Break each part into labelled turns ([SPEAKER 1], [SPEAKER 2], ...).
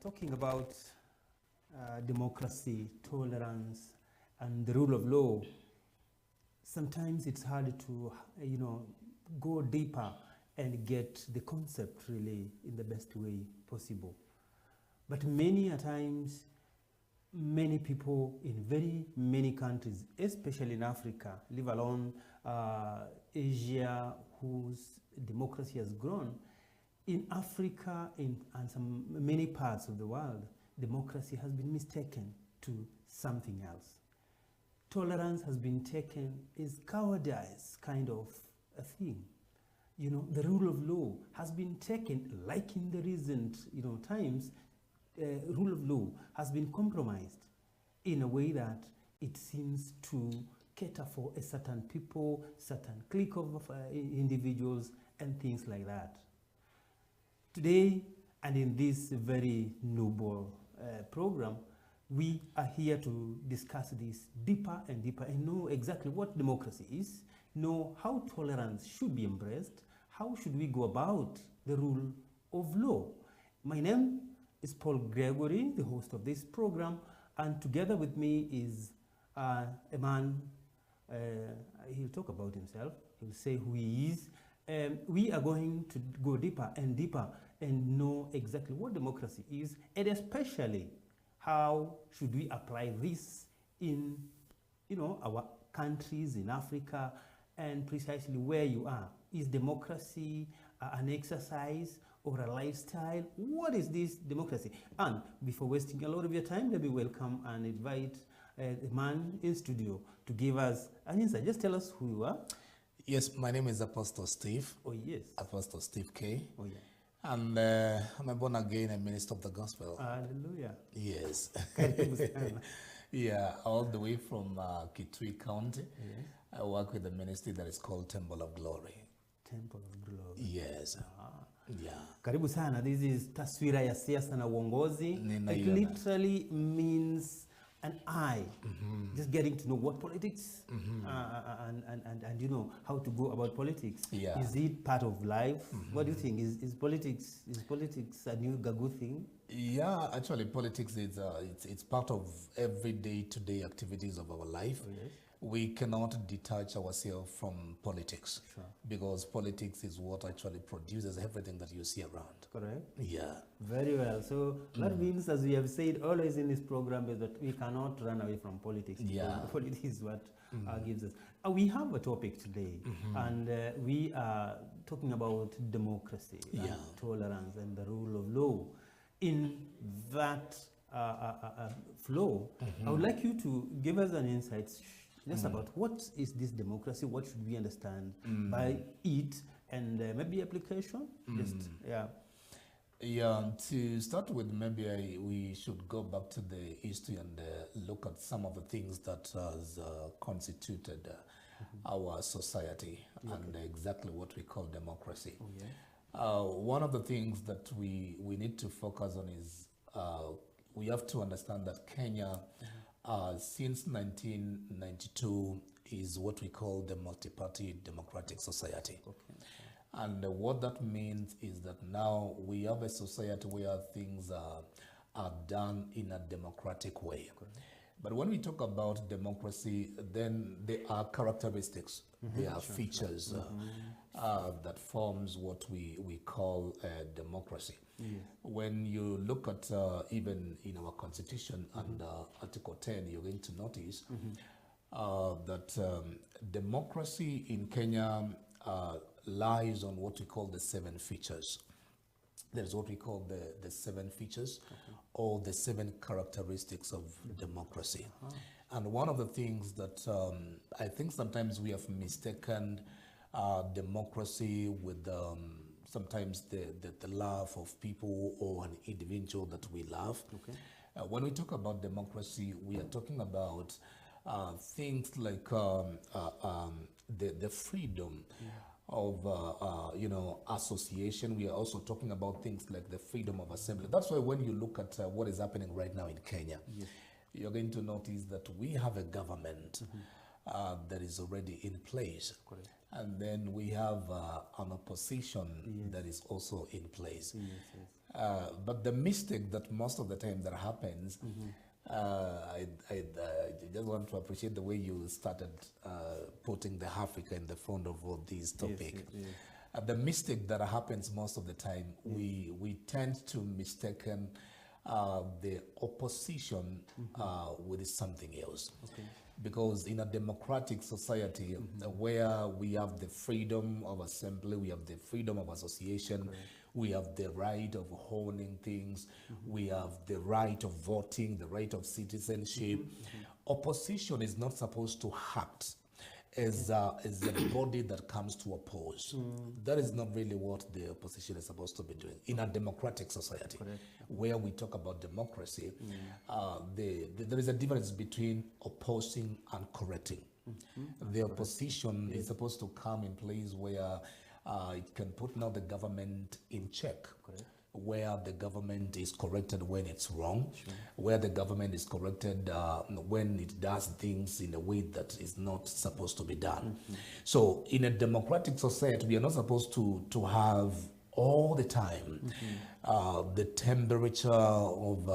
[SPEAKER 1] talking about democracy, tolerance, and the rule of law, sometimes it's hard to, go deeper and get the concept really in the best way possible. But many a times, many people in very many countries, especially in Africa, leave alone Asia, whose democracy has grown. In Africa and some many parts of the world, democracy has been mistaken to something else. Tolerance has been taken as cowardice kind of a thing. The rule of law has been taken, like in the recent times, rule of law has been compromised in a way that it seems to cater for a certain people, certain clique of individuals, and things like that. Today, and in this very noble program, we are here to discuss this deeper and deeper and know exactly what democracy is, know how tolerance should be embraced, how should we go about the rule of law. My name is Paul Gregory, the host of this program, and together with me is a man, he'll talk about himself, he'll say who he is. We are going to go deeper and deeper and know exactly what democracy is, and especially how should we apply this in our countries in Africa, and precisely where you are. Is democracy an exercise or a lifestyle? What is this democracy? And before wasting a lot of your time, let me welcome and invite the man in studio to give us an insight. Just tell us who you are.
[SPEAKER 2] Yes, my name is Apostle Steve.
[SPEAKER 1] Oh, yes.
[SPEAKER 2] Apostle Steve K.
[SPEAKER 1] Oh, yeah.
[SPEAKER 2] And I'm a born again and minister of the gospel.
[SPEAKER 1] Hallelujah.
[SPEAKER 2] Yes. Yeah, all the way from Kitui County. Yes. I work with a ministry that is called Temple of Glory.
[SPEAKER 1] Temple of Glory.
[SPEAKER 2] Yes. Yeah.
[SPEAKER 1] Karibu sana. This is Taswira ya Siasa na Uongozi. It literally means an eye, just getting to know what politics and how to go about politics.
[SPEAKER 2] Yeah.
[SPEAKER 1] Is it part of life? What do you think? Is politics a new gagu thing?
[SPEAKER 2] Yeah, actually politics is it's part of everyday today activities of our life.
[SPEAKER 1] Oh, yes.
[SPEAKER 2] We cannot detach ourselves from politics.
[SPEAKER 1] Sure.
[SPEAKER 2] Because politics is what actually produces everything that you see around.
[SPEAKER 1] Correct.
[SPEAKER 2] Yeah.
[SPEAKER 1] Very well. So that means, as we have said always in this program, is that we cannot run away from politics.
[SPEAKER 2] Yeah.
[SPEAKER 1] Politics is what gives us. We have a topic today, and we are talking about democracy, and tolerance, and the rule of law. In that flow, I would like you to give us an insight just about what is this democracy, what should we understand by it, and maybe application.
[SPEAKER 2] Yeah, to start with, maybe we should go back to the history and look at some of the things that has constituted our society and exactly what we call democracy.
[SPEAKER 1] Oh, yeah.
[SPEAKER 2] One of the things that we need to focus on is we have to understand that Kenya, since 1992, is what we call the multi-party democratic society.
[SPEAKER 1] Okay.
[SPEAKER 2] And what that means is that now we have a society where things are done in a democratic way. Okay. But when we talk about democracy, then there are characteristics, there are features that forms what we call democracy.
[SPEAKER 1] Yes.
[SPEAKER 2] When you look at even in our constitution and Article 10, you're going to notice that democracy in Kenya lies on what we call the 7 features. There's what we call the 7 features or the 7 characteristics of democracy. And one of the things that I think sometimes we have mistaken democracy with sometimes the love of people or an individual that we love.
[SPEAKER 1] Okay.
[SPEAKER 2] When we talk about democracy, we are talking about things like the freedom of association. We are also talking about things like the freedom of assembly. That's why when you look at what is happening right now in Kenya, you're going to notice that we have a government that is already in place.
[SPEAKER 1] Correct.
[SPEAKER 2] And then we have an opposition that is also in place. But the mistake that most of the time that happens, I just want to appreciate the way you started putting the Africa in the front of all these topics. Yes. The mistake that happens most of the time, we tend to mistaken the opposition with something else. Okay. Because in a democratic society where we have the freedom of assembly, we have the freedom of association, right. We have the right of owning things, we have the right of voting, the right of citizenship. Opposition is not supposed to act as a body that comes to oppose. That is not really what the opposition is supposed to be doing in a democratic society. Correct. Where we talk about democracy. There is a difference between opposing and correcting. The opposition is supposed to come in place where it can put now the government in check. Correct. Where the government is corrected when it's wrong, where the government is corrected when it does things in a way that is not supposed to be done. So in a democratic society, we are not supposed to have all the time the temperature of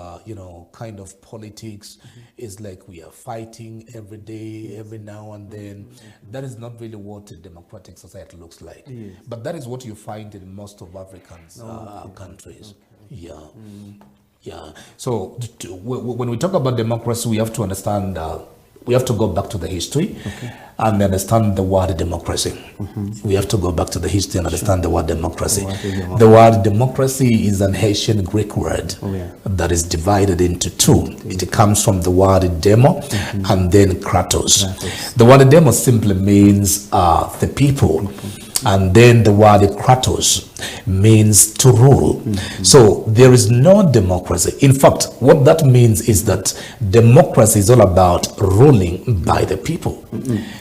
[SPEAKER 2] kind of politics is like we are fighting every day, every now and then. That is not really what a democratic society looks like. Yes. But that is what you find in most of African countries. Okay. Yeah. Yeah. So when we talk about democracy, we have to understand, we have to go back to the history and understand the word democracy. We have to go back to the history and understand the word democracy. The word democracy is an ancient Greek word that is divided into two. It comes from the word demo and then kratos. The word demo simply means the people. And then the word kratos means to rule. So there is no democracy. In fact, what that means is that democracy is all about ruling by the people.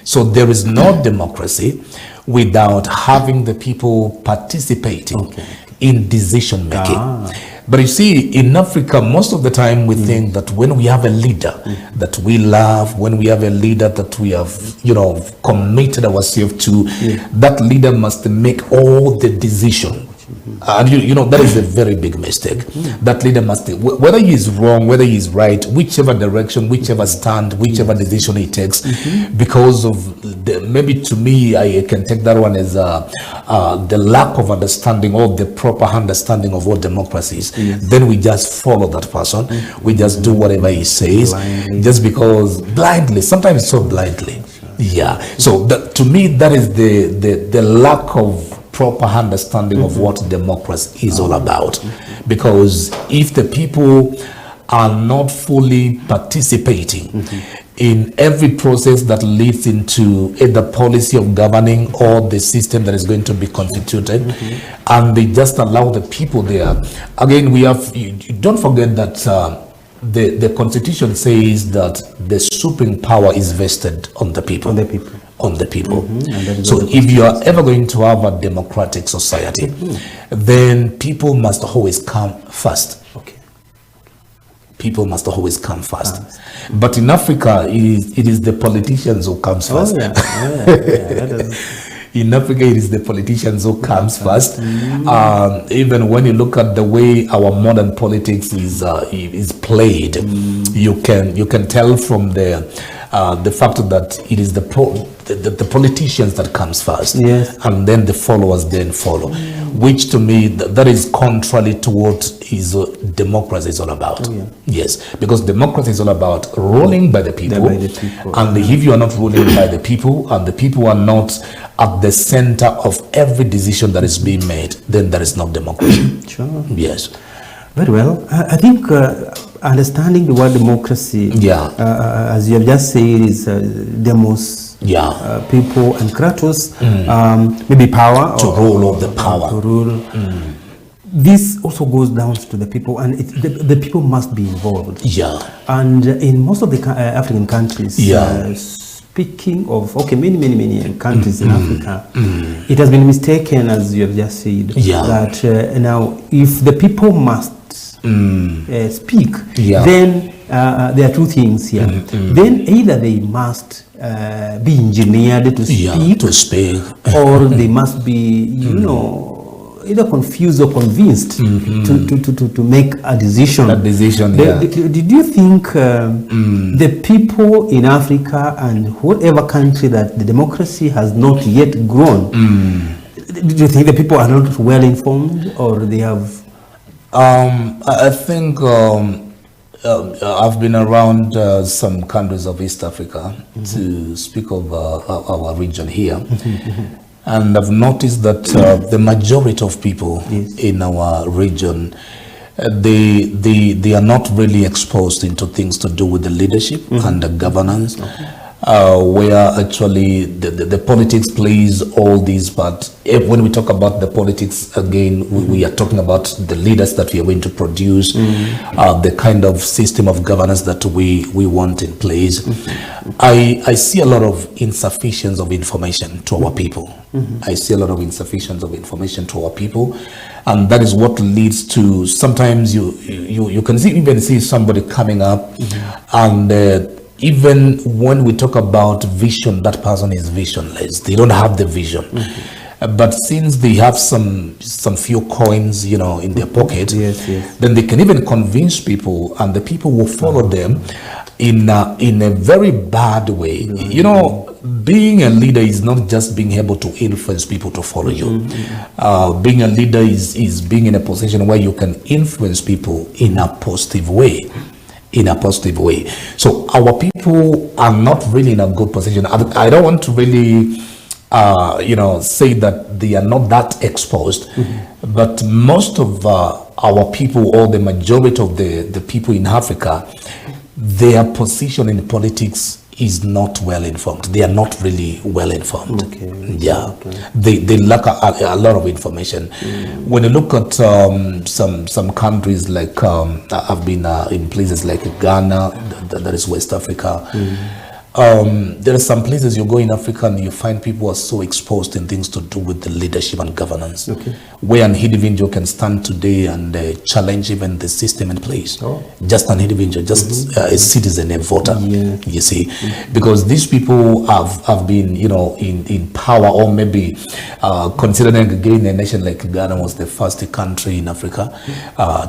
[SPEAKER 2] So there is no democracy without having the people participating in decision making. But you see, in Africa, most of the time we think that when we have a leader that we love, when we have a leader that we have, committed ourselves to, that leader must make all the decision. And that is a very big mistake. That leader must, whether he is wrong, whether he is right, whichever direction, whichever stand, whichever decision he takes, because of maybe to me, I can take that one as the lack of understanding or the proper understanding of what democracy is. Then we just follow that person. We just do whatever he says, just because blindly, sometimes so blindly. Yeah. So to me, that is the lack of proper understanding of what democracy is all about. Because if the people are not fully participating in every process that leads into the policy of governing or the system that is going to be constituted, and they just allow the people there, again, don't forget that the constitution says that the supreme power is vested on the people. On the people. So if you are ever going to have a democratic society, then people must always come first. People must always come first. But in Africa, it is the politicians who comes first. In Africa, it is the politicians who comes first. Even when you look at the way our modern politics is played, you can tell from the fact that it is the politicians that comes first, and then the followers then follow, which to me that is contrary to what democracy is all about. Yes, because democracy is all about ruling by the people, and if you are not ruling by the people, and the people are not at the center of every decision that is being made, then there is no democracy. Yes.
[SPEAKER 1] Very well. I think understanding the word democracy, as you have just said, is demos, people, and kratos, maybe power.
[SPEAKER 2] To rule of the power.
[SPEAKER 1] To rule. This also goes down to the people, and the people must be involved. And in most of the African countries, speaking of, many countries in Africa, it has been mistaken, as you have just said, that now if the people must speak, then there are two things here. Then either they must be engineered to speak,
[SPEAKER 2] to speak,
[SPEAKER 1] or they must be, either confused or convinced to make a decision. Did you think the people in Africa and whatever country that the democracy has not yet grown, do you think the people are not well informed, or they have?
[SPEAKER 2] I think I've been around some countries of East Africa to speak of our region here. And I've noticed that the majority of people in our region, they are not really exposed into things to do with the leadership and the governance, where actually the politics plays all these. But when we talk about the politics, again, we are talking about the leaders that we are going to produce, the kind of system of governance that we want in place. I see a lot of insufficiency of information to our people. I see a lot of insufficiency of information to our people, and that is what leads to sometimes you can even see somebody coming up, and even when we talk about vision, that person is visionless. They don't have the vision. But since they have some few coins, in their pocket, then they can even convince people, and the people will follow them in a very bad way. Being a leader is not just being able to influence people to follow you. Being a leader is being in a position where you can influence people in a positive way. So our people are not really in a good position. I don't want to really say that they are not that exposed, but most of our people, or the majority of the people in Africa, their position in politics is not well informed. They are not really well informed. They lack a lot of information. When you look at some countries, like I've been in places like Ghana, that is West Africa. There are some places you go in Africa and you find people are so exposed in things to do with the leadership and governance, where an individual can stand today and challenge even the system in place. Just an individual, just a citizen, a voter, you see, because these people have been, in power, or maybe considering again a nation like Ghana was the first country in Africa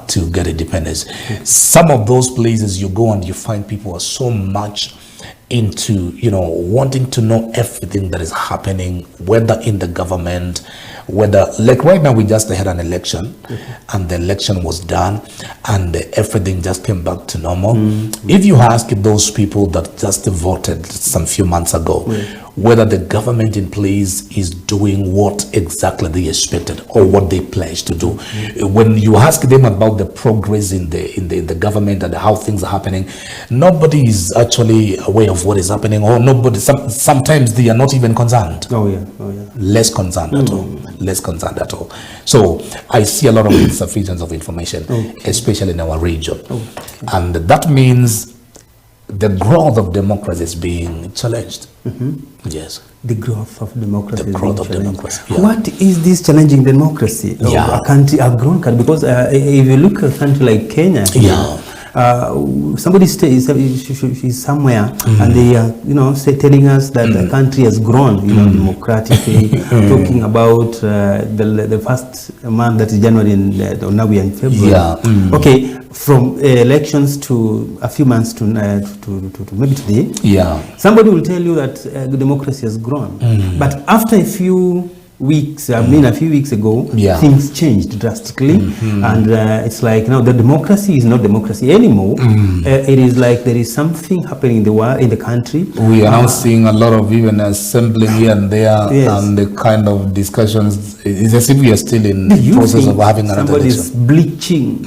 [SPEAKER 2] to get independence. Some of those places you go and you find people are so much into wanting to know everything that is happening, whether in the government, whether, like right now we just had an election, and the election was done and everything just came back to normal. If you ask those people that just voted some few months ago whether the government in place is doing what exactly they expected or what they pledged to do, when you ask them about the progress in the government and how things are happening, nobody is actually aware of what is happening, or nobody, sometimes they are not even concerned. Less concerned at all. Less concerned at all. So I see a lot of insufficiency of information, especially in our region. And that means the growth of democracy is being challenged. Yes.
[SPEAKER 1] The growth of democracy.
[SPEAKER 2] The growth of democracy. Yeah.
[SPEAKER 1] What is this challenging democracy? A country, a grown country? Because if you look at a country like Kenya, somebody is somewhere and they are, telling us that the country has grown, democratically, talking about the first month, that is January, and now we are in February. Okay, from elections to a few months to maybe today, somebody will tell you that democracy has grown. But after a few weeks, a few weeks ago, things changed drastically, and it's like now the democracy is not democracy anymore. It is like there is something happening in the world, in the country.
[SPEAKER 2] We are now seeing a lot of even assembling here and there, and the kind of discussions. It's as if we are still in the process of having another election.
[SPEAKER 1] Somebody is bleaching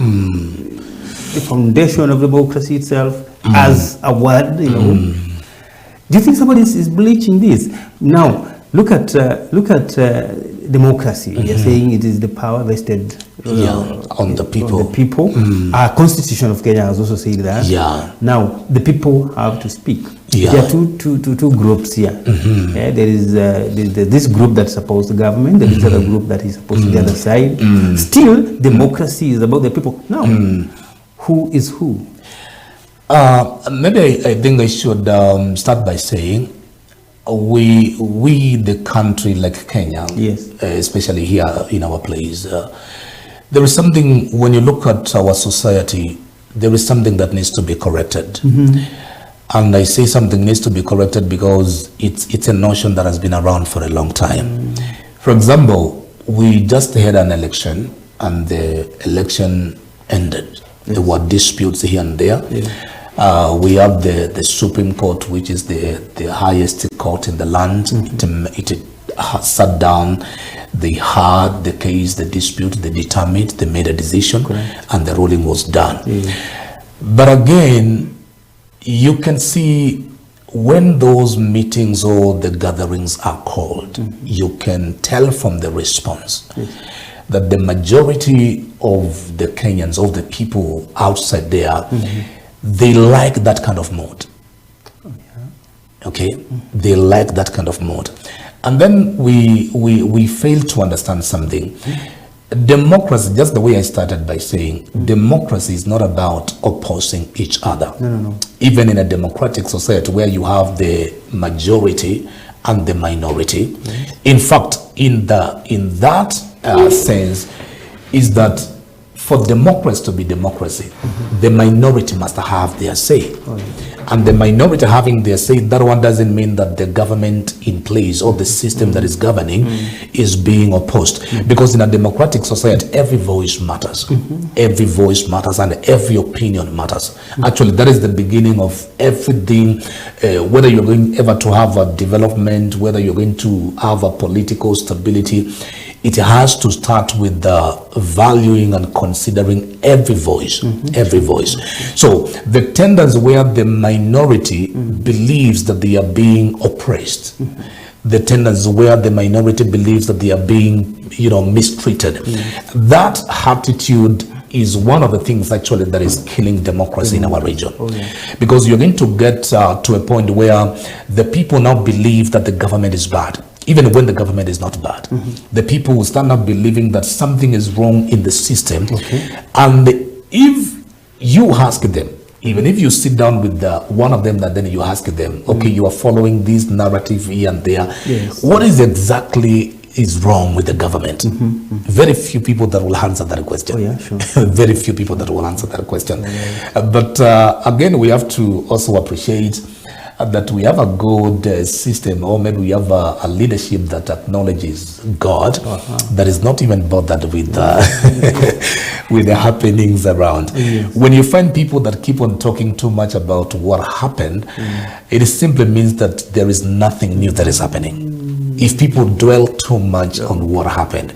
[SPEAKER 1] the foundation of democracy itself as a word. Do you think somebody is bleaching this now? Look at democracy. You're saying it is the power vested
[SPEAKER 2] on the people.
[SPEAKER 1] The people. Our Constitution of Kenya has also said that. Now the people have to speak. There are two groups here. There is this group that supports the government. There is other group that is opposed to the other side. Still, democracy is about the people. Now, who is who?
[SPEAKER 2] Maybe I think I should start by saying, we the country like Kenya,
[SPEAKER 1] yes,
[SPEAKER 2] especially here in our place, there is something, when you look at our society, there is something that needs to be corrected. And I say something needs to be corrected because it's a notion that has been around for a long time. For example, we just had an election and the election ended. There were disputes here and there. We have the Supreme Court, which is the highest court in the land. It sat down, they heard the case, the dispute, they determined, they made a decision, and the ruling was done. But again, you can see when those meetings or the gatherings are called, you can tell from the response that the majority of the Kenyans, of the people outside there, they like that kind of mode. Okay? They like that kind of mode. And then we fail to understand something. Democracy, just the way I started by saying, democracy is not about opposing each other.
[SPEAKER 1] No.
[SPEAKER 2] Even in a democratic society where you have the majority and the minority. In fact, in that sense, is that for democracy to be democracy, the minority must have their say. And the minority having their say, that one doesn't mean that the government in place or the system that is governing is being opposed. Because in a democratic society, every voice matters. Every voice matters and every opinion matters. Actually, that is the beginning of everything, whether you're going ever to have a development, whether you're going to have a political stability, it has to start with the valuing and considering every voice, every voice. So the tendency where the minority believes that they are being oppressed, the tendency where the minority believes that they are being, mistreated, that attitude is one of the things actually that is killing democracy in our region. Because you're going to get to a point where the people now believe that the government is bad. Even when the government is not bad, the people will stand up believing that something is wrong in the system. And if you ask them, even if you sit down with one of them, that then you ask them, okay, you are following this narrative here and there. What is exactly is wrong with the government? Very few people that will answer that question. Very few people that will answer that question. But again, we have to also appreciate that we have a good system, or maybe we have a leadership that acknowledges God, that is not even bothered with with the happenings around. When you find people that keep on talking too much about what happened, it simply means that there is nothing new that is happening. If people dwell too much on what happened,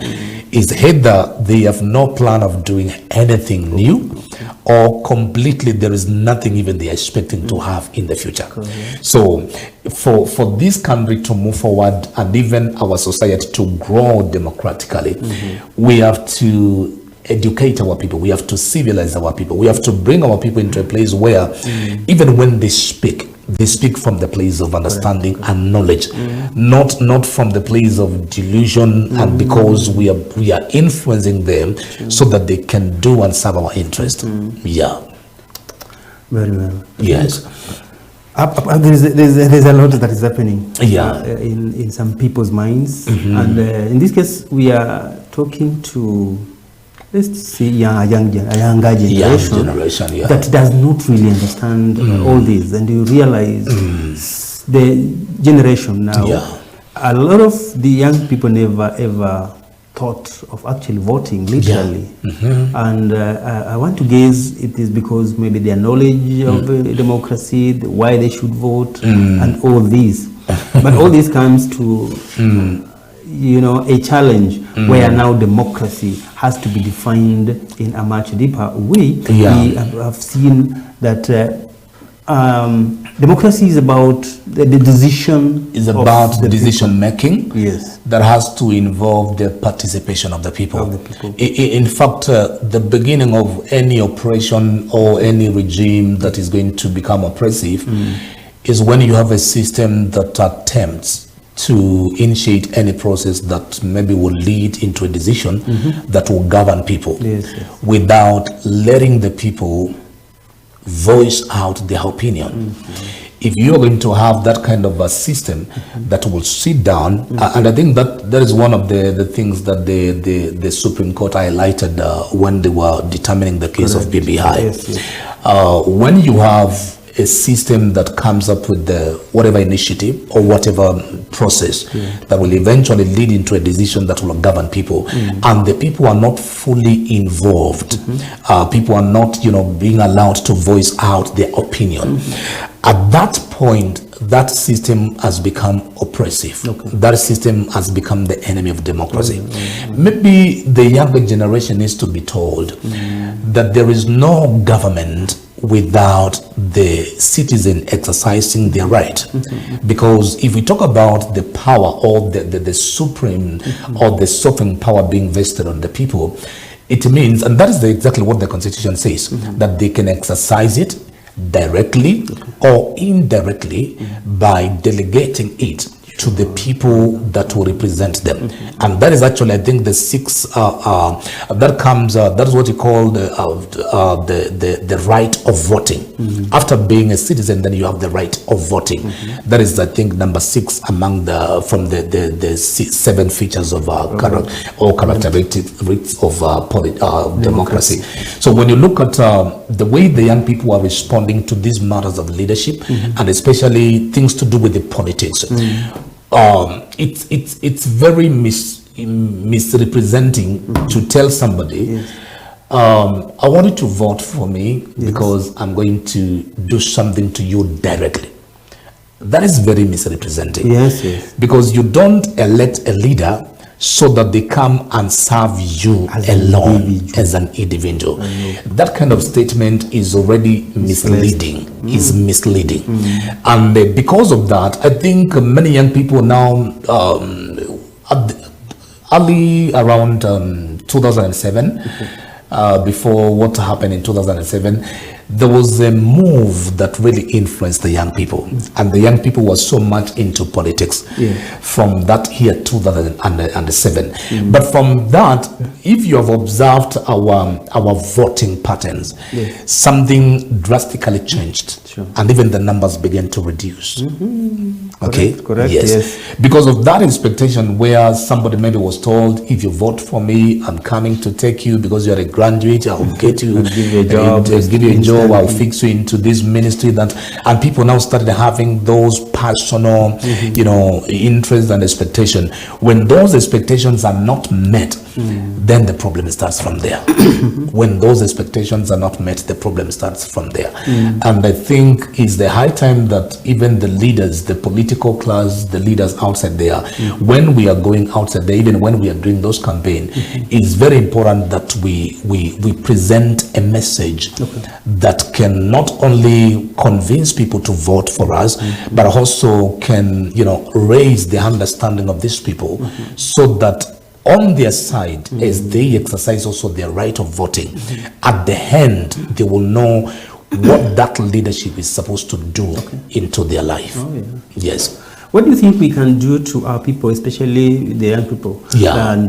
[SPEAKER 2] it's either they have no plan of doing anything new, or completely there is nothing even they are expecting to have in the future. So for this country to move forward and even our society to grow democratically, we have to educate our people, we have to civilize our people, we have to bring our people into a place where even when they speak from the place of understanding and knowledge, not from the place of delusion, and because we are influencing them so that they can do and serve our interest.
[SPEAKER 1] Very well.
[SPEAKER 2] Yes.
[SPEAKER 1] There's a lot that is happening in some people's minds, and in this case we are talking to, let's see, a younger generation that does not really understand all this. And you realize the generation now, a lot of the young people never ever thought of actually voting, literally. And I want to guess it is because maybe their knowledge of democracy, why they should vote, and all this. But all this comes to a challenge where now democracy has to be defined in a much deeper way. We have seen that democracy is about the decision.
[SPEAKER 2] Is about decision making.
[SPEAKER 1] Yes.
[SPEAKER 2] That has to involve the participation of the people. In fact, the beginning of any operation or any regime that is going to become oppressive is when you have a system that attempts to initiate any process that maybe will lead into a decision that will govern people without letting the people voice out their opinion. if you're going to have that kind of a system that will sit down, and I think that is one of the things that the Supreme Court highlighted when they were determining the case of BBI.
[SPEAKER 1] Yes, yes.
[SPEAKER 2] When you have a system that comes up with the whatever initiative or whatever process that will eventually lead into a decision that will govern people, and the people are not fully involved, people are not, being allowed to voice out their opinion. At that point, that system has become oppressive. That system has become the enemy of democracy. Maybe the younger generation needs to be told that there is no government without the citizen exercising their right. Because if we talk about the power or the supreme or the sovereign power being vested on the people, it means, and that is exactly what the Constitution says, that they can exercise it directly or indirectly by delegating it to the people that will represent them. And that is actually, I think, the six, that comes, that is what you call the right of voting. After being a citizen, then you have the right of voting. That is, I think, number 6 among from the 7 features of characteristics of democracy. So when you look at the way the young people are responding to these matters of leadership, and especially things to do with the politics, it's very misrepresenting to tell somebody, I want you to vote for me because I'm going to do something to you directly. That is very misrepresenting.
[SPEAKER 1] Yes.
[SPEAKER 2] Because you don't elect a leader so that they come and serve you alone as an individual. That kind of statement is already misleading. Is misleading. And because of that, I think many young people now, early around 2007, before what happened in 2007, there was a move that really influenced the young people, and the young people were so much into politics from that year 2007. But from that, if you have observed our voting patterns, something drastically changed, and even the numbers began to reduce. Okay,
[SPEAKER 1] correct.
[SPEAKER 2] Yes. Because of that expectation, where somebody maybe was told, if you vote for me, I'm coming to take you because you're a graduate, I'll get you,
[SPEAKER 1] give you a job,
[SPEAKER 2] I'll fix you into this ministry. And people now started having those personal, interests and expectation. When those expectations are not met, then the problem starts from there. When those expectations are not met, the problem starts from there. And I think it's the high time that even the leaders, the political class, the leaders outside there, when we are going outside there, even when we are doing those campaigns, it's very important that we present a message that can not only convince people to vote for us, but also can, raise the understanding of these people, so that on their side, as they exercise also their right of voting, at the end, they will know what that leadership is supposed to do into their life. Yes.
[SPEAKER 1] What do you think we can do to our people, especially the young people? And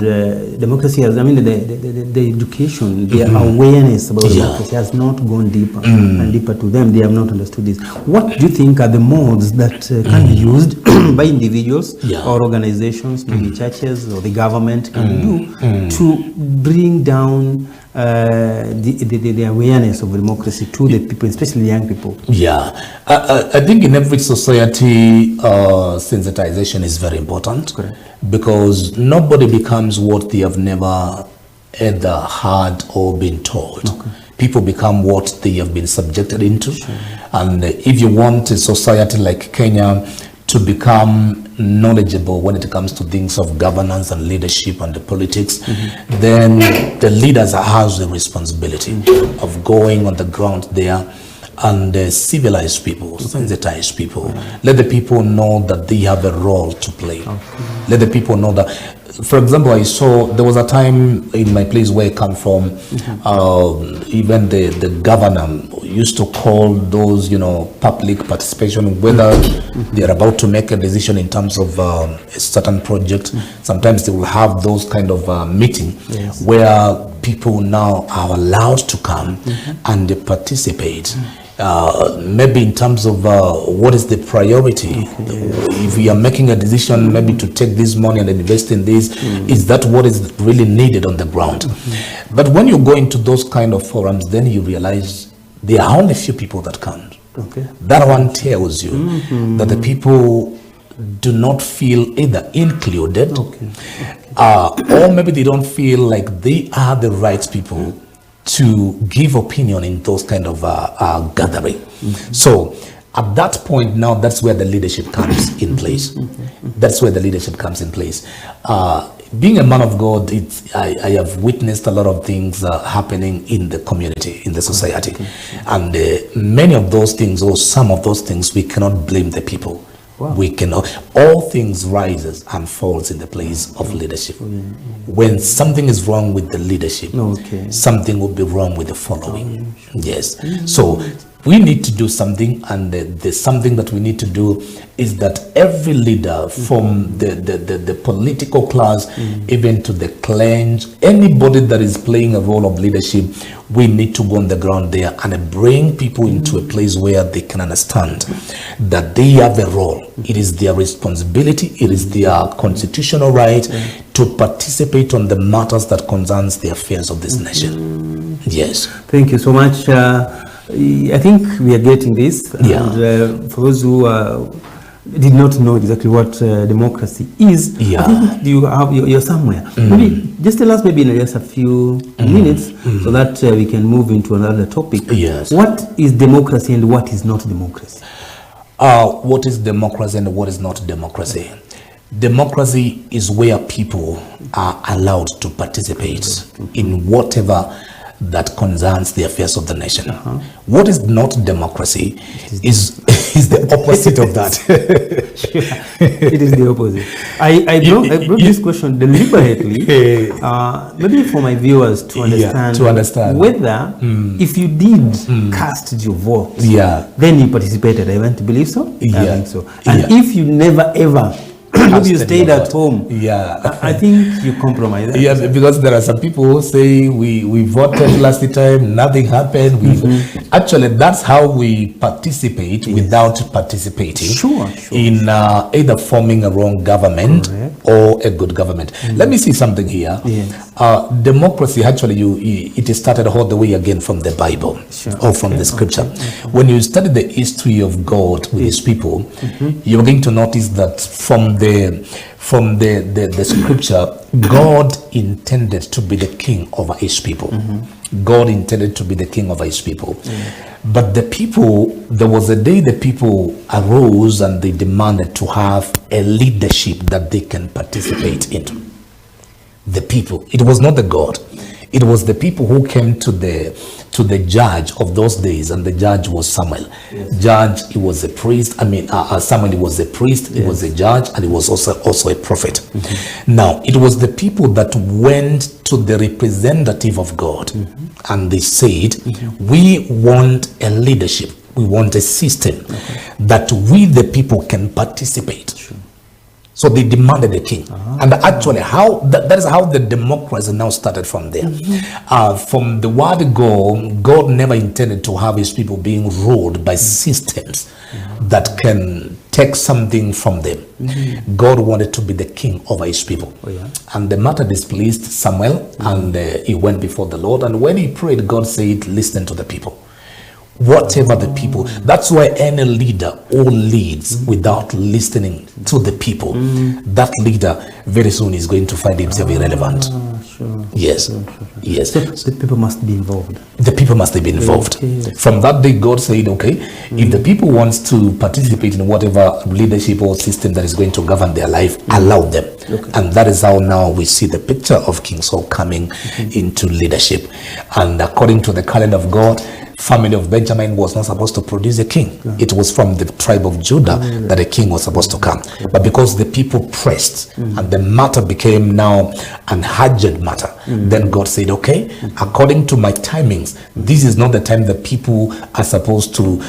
[SPEAKER 1] democracy has, the education, their awareness about democracy has not gone deeper and deeper to them. They have not understood this. What do you think are the modes that can be used by individuals or organizations, maybe churches or the government, can do to bring down the awareness of democracy to the people, especially the young people?
[SPEAKER 2] I think in every society, sensitization is very important. Because nobody becomes what they have never either heard or been told. People become what they have been subjected into. And if you want a society like Kenya to become knowledgeable when it comes to things of governance and leadership and the politics, then the leaders have the responsibility of going on the ground there and civilize people, sensitize people. Let the people know that they have a role to play. Let the people know that, for example, I saw there was a time in my place where I come from, even the governor used to call those, public participation, whether they are about to make a decision in terms of a certain project. Sometimes they will have those kind of meeting where people now are allowed to come and they participate. Maybe in terms of what is the priority. If we are making a decision maybe to take this money and invest in this, is that what is really needed on the ground? But when you go into those kind of forums, then you realize there are only few people that come. That one tells you that the people do not feel either included or maybe they don't feel like they are the right people to give opinion in those kind of gathering. So at that point now, that's where the leadership comes in place. That's where the leadership comes in place. Being a man of God, I have witnessed a lot of things happening in the community, in the society. And many of those things, or some of those things, we cannot blame the people. We cannot. All things rises and falls in the place of leadership. When something is wrong with the leadership, something will be wrong with the following. Yes. So we need to do something, and the something that we need to do is that every leader, from the political class even to the clan, anybody that is playing a role of leadership, we need to go on the ground there and bring people into a place where they can understand that they have a role. It is their responsibility, it is their constitutional right to participate on the matters that concerns the affairs of this nation. Yes.
[SPEAKER 1] Thank you so much. I think we are getting this. And for those who did not know exactly what democracy is, I think you're somewhere. Maybe just tell us, maybe in just a few minutes, so that we can move into another topic.
[SPEAKER 2] Yes.
[SPEAKER 1] What is democracy and what is not democracy?
[SPEAKER 2] What is democracy and what is not democracy? Democracy is where people are allowed to participate in whatever that concerns the affairs of the nation. What is not democracy is the opposite of that.
[SPEAKER 1] It is the opposite. I brought this question deliberately, maybe for my viewers to understand, whether if you did cast your vote, then you participated. I want to believe so. I think so. And if you never ever maybe you stayed at home, I think you compromise.
[SPEAKER 2] Because there are some people who say we voted last time, nothing happened. Actually, that's how we participate without participating in either forming a wrong government or a good government. Let me see something here. Democracy, actually, it started all the way again from the Bible or from the scripture. When you study the history of God with his people, you're going to notice that from the scripture, God intended to be the king over his people. God intended to be the king over his people. But the people, there was a day the people arose and they demanded to have a leadership that they can participate in. The people, it was not the God. It was the people who came to the judge of those days, and the judge was Samuel. Judge, he was a priest. Samuel, he was a priest, he was a judge, and he was also a prophet. Now, it was the people that went to the representative of God, and they said, we want a leadership, we want a system that we the people can participate. So they demanded a king. And actually, that is how the democracy now started from there. From the word go, God never intended to have his people being ruled by systems that can take something from them. God wanted to be the king over his people. And the matter displeased Samuel, and he went before the Lord. And when he prayed, God said, listen to the people. Whatever the people, that's why any leader who leads without listening to the people, that leader very soon is going to find himself irrelevant. Yes. So
[SPEAKER 1] the people must be involved.
[SPEAKER 2] The people must be involved. From that day, God said, okay, if the people wants to participate in whatever leadership or system that is going to govern their life, allow them. And that is how now we see the picture of King Saul coming into leadership. And according to the calendar of God, family of Benjamin was not supposed to produce a king. It was from the tribe of Judah that a king was supposed to come. But because the people pressed and the matter became now an urgent matter, then God said, okay, according to my timings, this is not the time that people are supposed to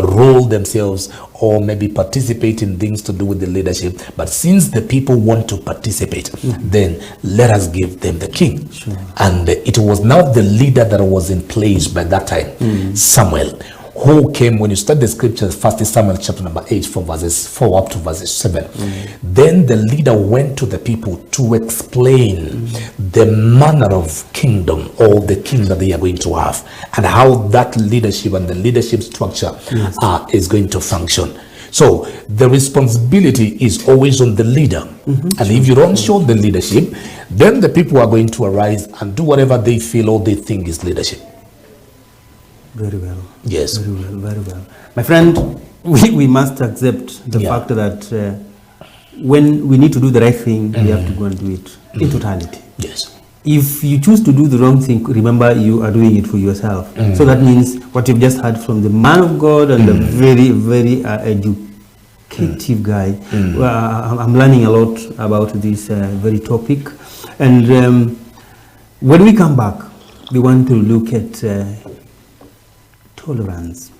[SPEAKER 2] roll themselves or maybe participate in things to do with the leadership. But since the people want to participate, then let us give them the king.
[SPEAKER 1] Sure.
[SPEAKER 2] And it was now the leader that was in place by that time, Samuel, who came, when you study the scriptures, 1 Samuel chapter number 8 from verses 4 up to verses 7. Then the leader went to the people to explain the manner of kingdom or the king that they are going to have, and how that leadership and the leadership structure is going to function. So the responsibility is always on the leader. And if you don't show the leadership, then the people are going to arise and do whatever they feel or they think is leadership.
[SPEAKER 1] Very well.
[SPEAKER 2] Yes.
[SPEAKER 1] Very well, very well. My friend, we must accept the fact that when we need to do the right thing, we have to go and do it in totality.
[SPEAKER 2] Yes.
[SPEAKER 1] If you choose to do the wrong thing, remember you are doing it for yourself. So that means what you've just heard from the man of God and the very, very educative guy. I'm learning a lot about this very topic. And when we come back, we want to look at tolerance.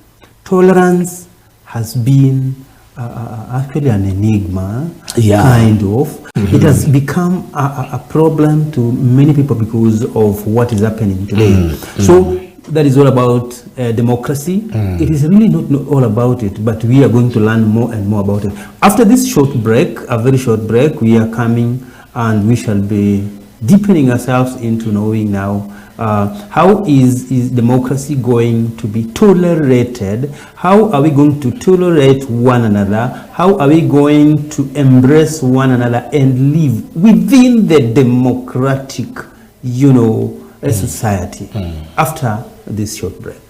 [SPEAKER 1] Tolerance has been actually an enigma, kind of. It has become a problem to many people because of what is happening today. So that is all about democracy. It is really not all about it, but we are going to learn more and more about it. After this short break, a very short break, we are coming and we shall be deepening ourselves into knowing now how is democracy going to be tolerated? How are we going to tolerate one another? How are we going to embrace one another and live within the democratic, society? After this short break.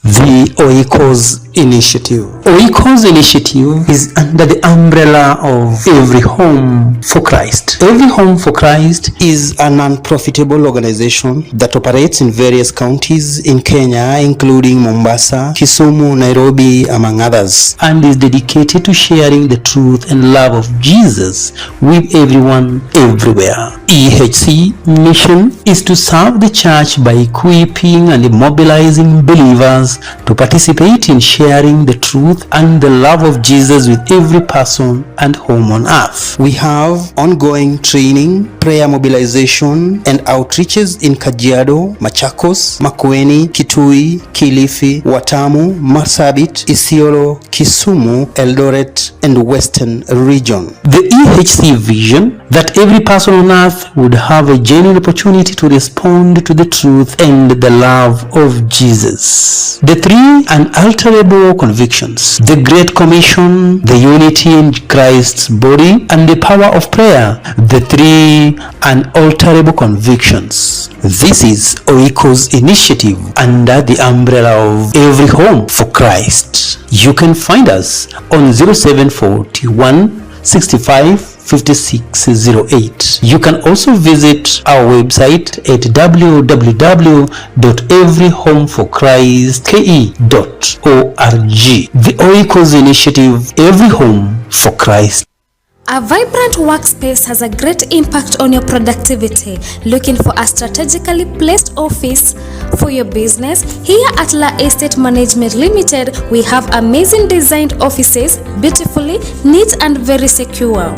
[SPEAKER 1] The Uongozi Initiative. Uongozi Initiative is under the umbrella of Every Home for Christ. Every Home for Christ is a non-profitable organization that operates in various counties in Kenya, including Mombasa, Kisumu, Nairobi, among others, and is dedicated to sharing the truth and love of Jesus with everyone, everywhere. EHC mission is to serve the church by equipping and mobilizing believers to participate in sharing the truth and the love of Jesus with every person and home on earth. We have ongoing training, prayer mobilization, and outreaches in Kajiado, Machakos, Makueni, Kitui, Kilifi, Watamu, Marsabit, Isiolo, Kisumu, Eldoret, and Western region. The EHC vision that every person on earth would have a genuine opportunity to respond to the truth and the love of Jesus. The three unalterable convictions: the Great Commission, the unity in Christ's body, and the power of prayer. The three unalterable convictions. This is Uongozi Initiative under the umbrella of Every Home for Christ. You can find us on 0741 65 5608. You can also visit our website at www.everyhomeforchristke.org. The Uongozi Initiative, Every Home for Christ.
[SPEAKER 3] A vibrant workspace has a great impact on your productivity. Looking for a strategically placed office for your business? Here at La Estate Management Limited, we have amazing designed offices, beautifully neat and very secure.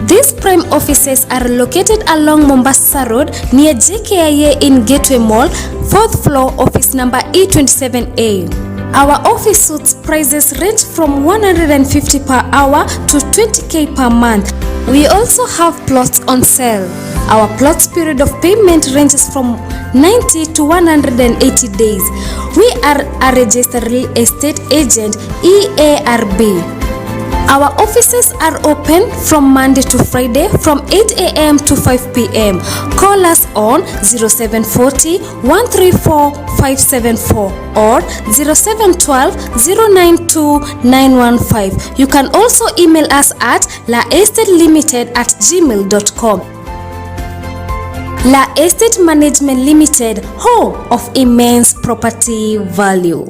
[SPEAKER 3] These prime offices are located along Mombasa Road near JKIA in Gateway Mall, 4th floor, office number E27A. Our office suites prices range from 150 per hour to 20k per month. We also have plots on sale. Our plots period of payment ranges from 90 to 180 days. We are a registered real estate agent, EARB. Our offices are open from Monday to Friday from 8 a.m. to 5 p.m. Call us on 0740 134 574 or 0712 092 915. You can also email us at laestatelimited@gmail.com. La Estate Management Limited, home of immense property value.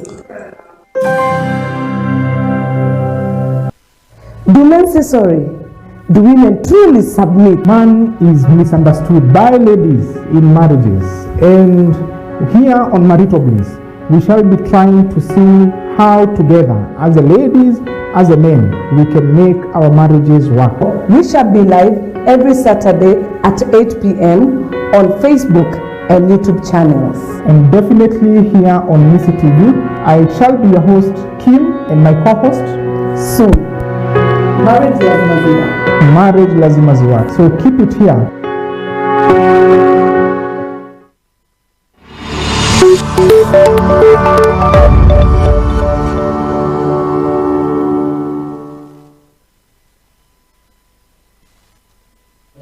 [SPEAKER 4] Do men say sorry? Do women truly submit?
[SPEAKER 5] Man is misunderstood by ladies in marriages, and here on Marital Bliss, we shall be trying to see how together, as the ladies, as the men, we can make our marriages work.
[SPEAKER 4] We shall be live every Saturday at 8 p.m. on Facebook and YouTube channels.
[SPEAKER 5] And definitely here on Missy TV, I shall be your host, Kim, and my co-host,
[SPEAKER 4] Soon. Marriage lazima ziwa.
[SPEAKER 5] Marriage lazima ziwa. So keep it here.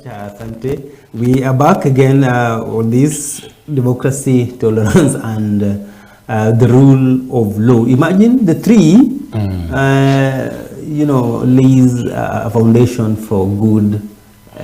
[SPEAKER 1] Asante. We are back again on this democracy, tolerance, and the rule of law. Imagine the three, lays a foundation for good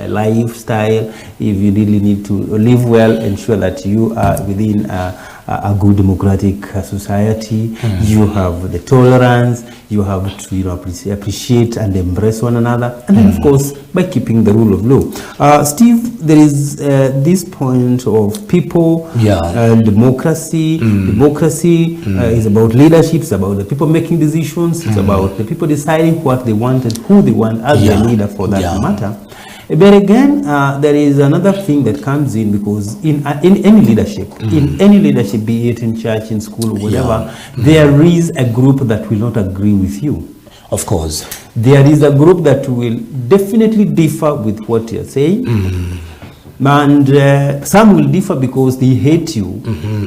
[SPEAKER 1] lifestyle. If you really need to live well, ensure that you are within a good democratic society. You have the tolerance. You have to appreciate and embrace one another, and then of course by keeping the rule of law. Steve, there is this point of people, democracy. Democracy is about leadership. It's about the people making decisions. It's about the people deciding what they want and who they want as their leader, for that matter. But again, there is another thing that comes in, because in any leadership, be it in church, in school, or whatever, there is a group that will not agree with you.
[SPEAKER 2] Of course.
[SPEAKER 1] There is a group that will definitely differ with what you're saying. And some will differ because they hate you.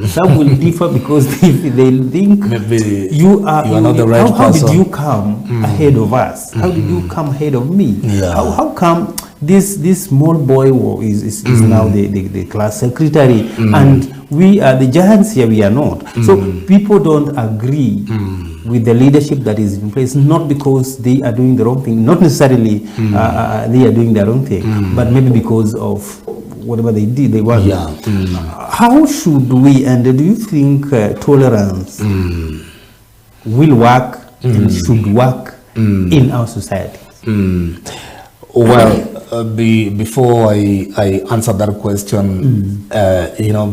[SPEAKER 1] Some will differ because they think
[SPEAKER 2] maybe
[SPEAKER 1] you are
[SPEAKER 2] not the right person.
[SPEAKER 1] How did you come ahead of us? How did you come ahead of me? How come this small boy is now the class secretary, and we are the giants here? We are not. So people don't agree with the leadership that is in place, not because they are doing the wrong thing, not necessarily they are doing the wrong thing, but maybe because of whatever they did, they want. How should we, and do you think tolerance will work and should work in our society?
[SPEAKER 2] Well, before I answer that question,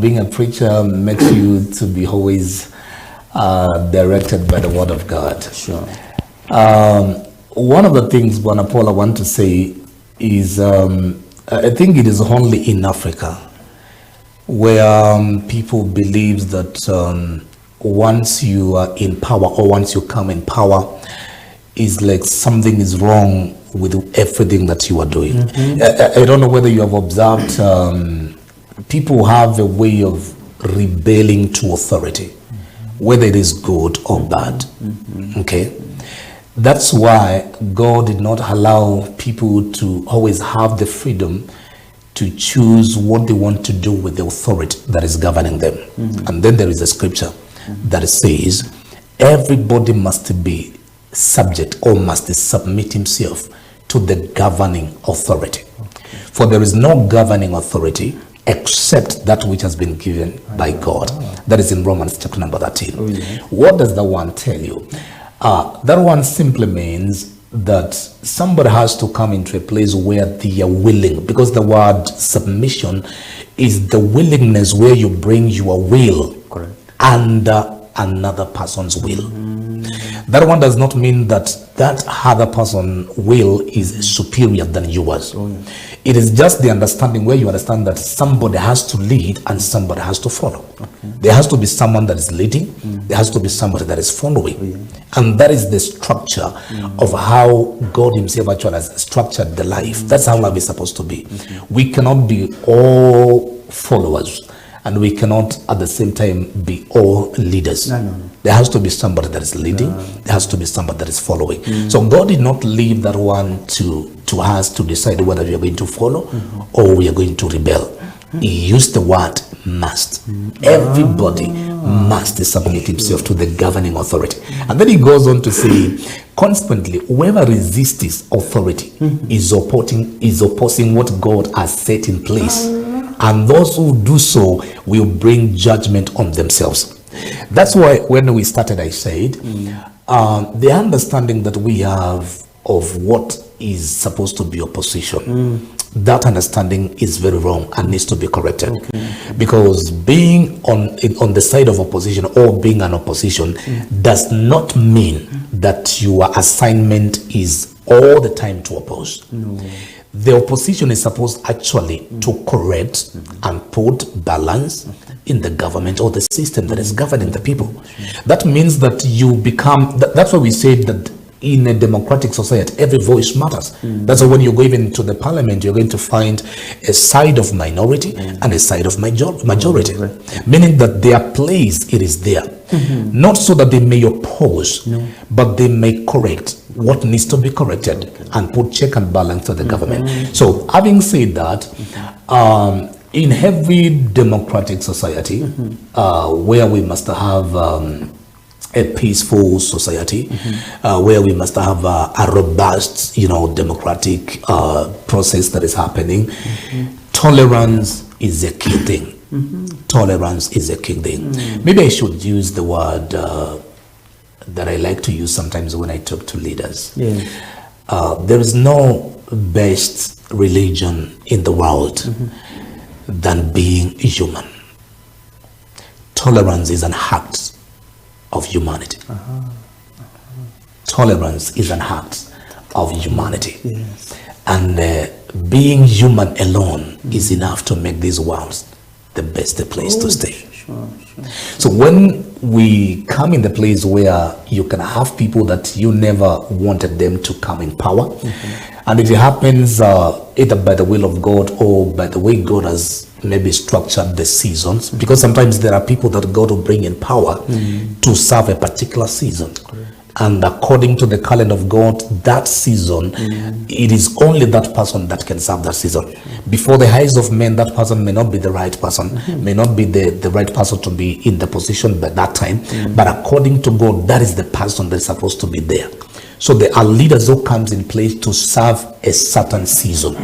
[SPEAKER 2] being a preacher makes you to be always directed by the word of God.
[SPEAKER 1] Sure.
[SPEAKER 2] One of the things, Bwana Paul, I want to say is, I think it is only in Africa where people believe that once you are in power, or once you come in power, is like something is wrong with everything that you are doing. I don't know whether you have observed, people have a way of rebelling to authority, whether it is good or bad. Okay? That's why God did not allow people to always have the freedom to choose what they want to do with the authority that is governing them. And then there is a scripture that says everybody must be subject, or must submit himself to the governing authority. For there is no governing authority except that which has been given by God. That is in Romans chapter number 13. What does that one tell you? That one simply means that somebody has to come into a place where they are willing, because the word submission is the willingness where you bring your will under another person's will. That one does not mean that that other person's will is superior than yours. It is just the understanding where you understand that somebody has to lead and somebody has to follow. There has to be someone that is leading, there has to be somebody that is following. And that is the structure of how God himself actually has structured the life. That's how life is supposed to be. We cannot be all followers, and we cannot at the same time be all leaders. There has to be somebody that is leading, there has to be somebody that is following. So God did not leave that one to us to decide whether we are going to follow or we are going to rebel. He used the word must. Everybody must submit himself to the governing authority. And then he goes on to say, consequently, whoever resists authority is opposing what God has set in place and those who do so will bring judgment on themselves. That's why when we started, I said, the understanding that we have of what is supposed to be opposition, that understanding is very wrong and needs to be corrected. Because being on the side of opposition or being an opposition does not mean that your assignment is all the time to oppose. The opposition is supposed actually to correct and put balance in the government or the system that is governing the people. That means that you become, that's why we say that in a democratic society, every voice matters. That's why when you go even to the parliament, you're going to find a side of minority and a side of majority. Meaning that their place, it is there. Not so that they may oppose, but they may correct what needs to be corrected and put check and balance to the government. So having said that, in every democratic society, where we must have a peaceful society, where we must have a robust, democratic process that is happening, tolerance is a key thing. Tolerance is a key thing. Maybe I should use the word that I like to use sometimes when I talk to leaders. There is no best religion in the world than being human. Tolerance is an act of humanity. Tolerance is an act of humanity. And being human alone is enough to make this world the best place to stay. So when we come in the place where you can have people that you never wanted them to come in power, and if it happens either by the will of God or by the way God has maybe structured the seasons, because sometimes there are people that God will bring in power to serve a particular season. And according to the calendar of God, that season, it is only that person that can serve that season. Before the eyes of men, that person may not be the right person, may not be the right person to be in the position by that time. But according to God, that is the person that's supposed to be there. So there are leaders who comes in place to serve a certain season.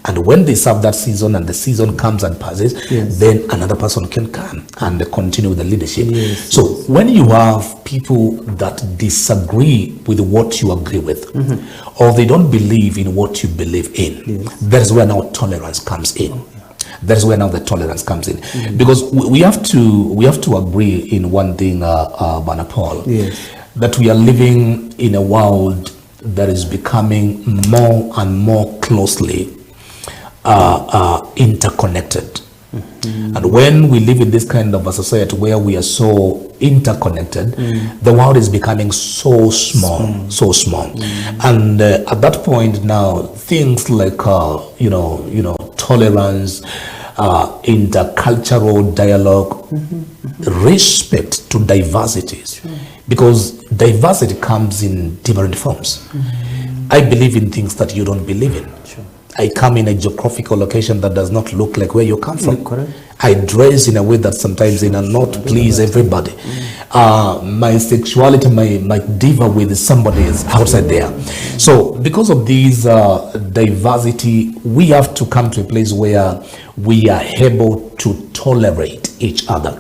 [SPEAKER 2] And when they serve that season and the season comes and passes, then another person can come and continue with the leadership. So when you have people that disagree with what you agree with, or they don't believe in what you believe in, that is where now tolerance comes in. That's where now the tolerance comes in. Because we have to agree in one thing, Paul, that we are living in a world that is becoming more and more closely interconnected. And when we live in this kind of a society where we are so interconnected, the world is becoming so small. And at that point now, things like tolerance, intercultural dialogue, respect to diversities, because diversity comes in different forms. I believe in things that you don't believe in. I come in a geographical location that does not look like where you come from. I dress in a way that sometimes may not please everybody. My sexuality might differ with somebody else outside there. So because of these diversity, we have to come to a place where we are able to tolerate each other.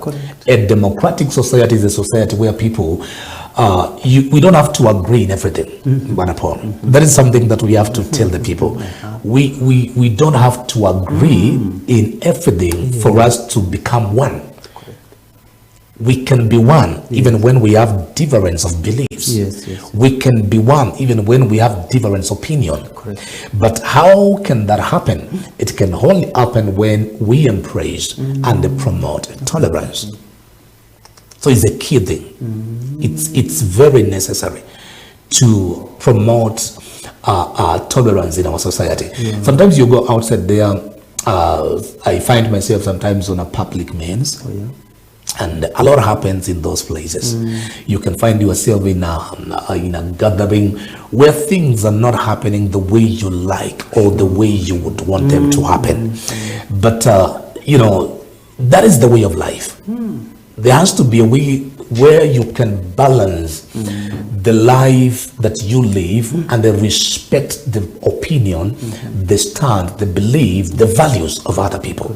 [SPEAKER 2] A democratic society is a society where people, we don't have to agree in everything. That is something that we have to tell the people. We don't have to agree in everything for us to become one. We can be one even when we have difference of beliefs. We can be one even when we have difference opinion. But how can that happen? It can only happen when we embrace and promote tolerance. So it's a key thing. It's very necessary to promote tolerance in our society. Sometimes you go outside there, I find myself sometimes on a public means, and a lot happens in those places. You can find yourself in a gathering where things are not happening the way you like or the way you would want them to happen. But that is the way of life. There has to be a way where you can balance the life that you live and the respect the opinion, the stand, the belief, the values of other people.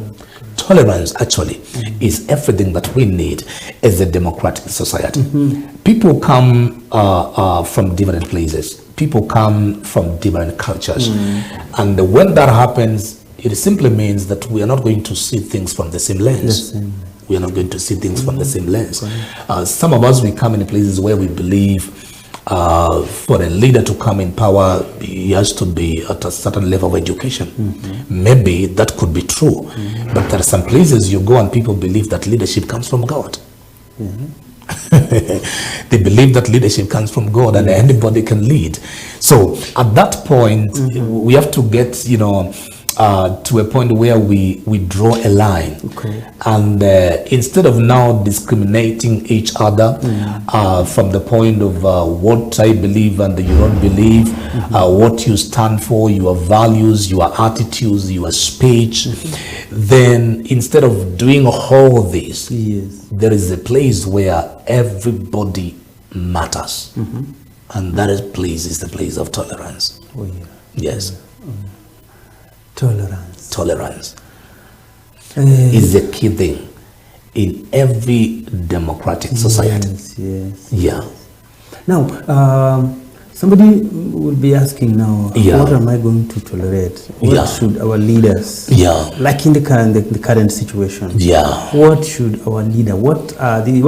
[SPEAKER 2] tolerance actually is everything that we need as a democratic society. People come from different places. People come from different cultures. And when that happens, it simply means that we are not going to see things from the same lens. We are not going to see things from the same lens. Some of us, we come in places where we believe for a leader to come in power, he has to be at a certain level of education. Maybe that could be true. But there are some places you go and people believe that leadership comes from God. They believe that leadership comes from God and anybody can lead. So at that point, we have to get, to a point where we draw a line. And instead of now discriminating each other from the point of what I believe and you don't believe, what you stand for, your values, your attitudes, your speech, then instead of doing all this, there is a place where everybody matters. And that place is the place of tolerance. Yes. Tolerance is the key thing in every democratic society.
[SPEAKER 1] Now, somebody will be asking now, what am I going to tolerate? What should our leaders, like in the current situation, what should our leader, what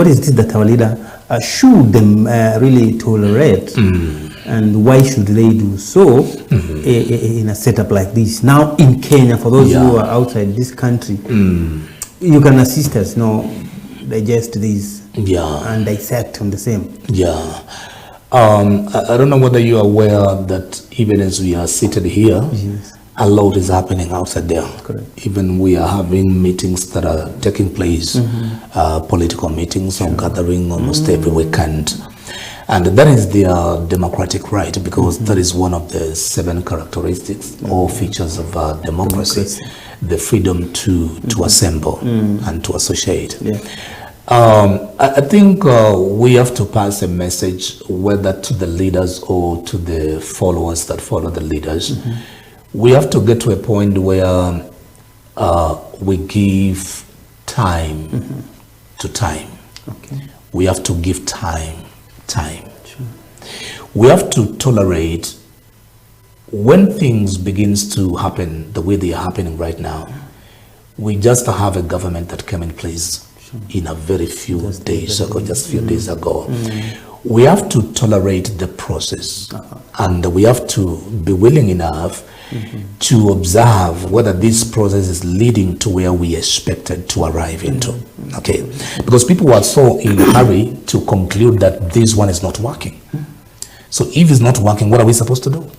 [SPEAKER 1] is it that our leader should them really tolerate? And why should they do so in a setup like this? Now in Kenya, for those who are outside this country, you can assist us, digest this and dissect on the same.
[SPEAKER 2] I don't know whether you are aware that even as we are seated here, a lot is happening outside there. Even we are having meetings that are taking place, political meetings or gathering almost every weekend. And that is their democratic right, because that is one of the 7 characteristics or features of democracy, the freedom to assemble and to associate. I think we have to pass a message, whether to the leaders or to the followers that follow the leaders. We have to get to a point where we give time to time. We have to give time. We have to tolerate when things begins to happen the way they are happening right now. We just have a government that came in place in a very few days ago, just a few days ago. We have to tolerate the process, and we have to be willing enough to observe whether this process is leading to where we expected to arrive into. Because people are so in a hurry to conclude that this one is not working. So if it's not working, what are we supposed to do?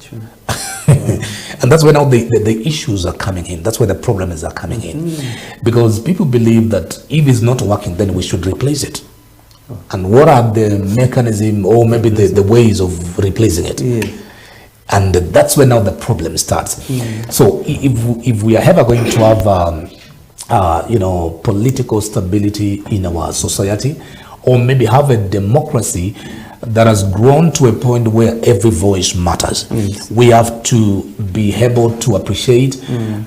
[SPEAKER 2] And that's where now the issues are coming in. That's where the problems are coming in. Because people believe that if it's not working, then we should replace it. And what are the mechanism or maybe the ways of replacing it? And that's where now the problem starts. So if we are ever going to have political stability in our society, or maybe have a democracy that has grown to a point where every voice matters, we have to be able to appreciate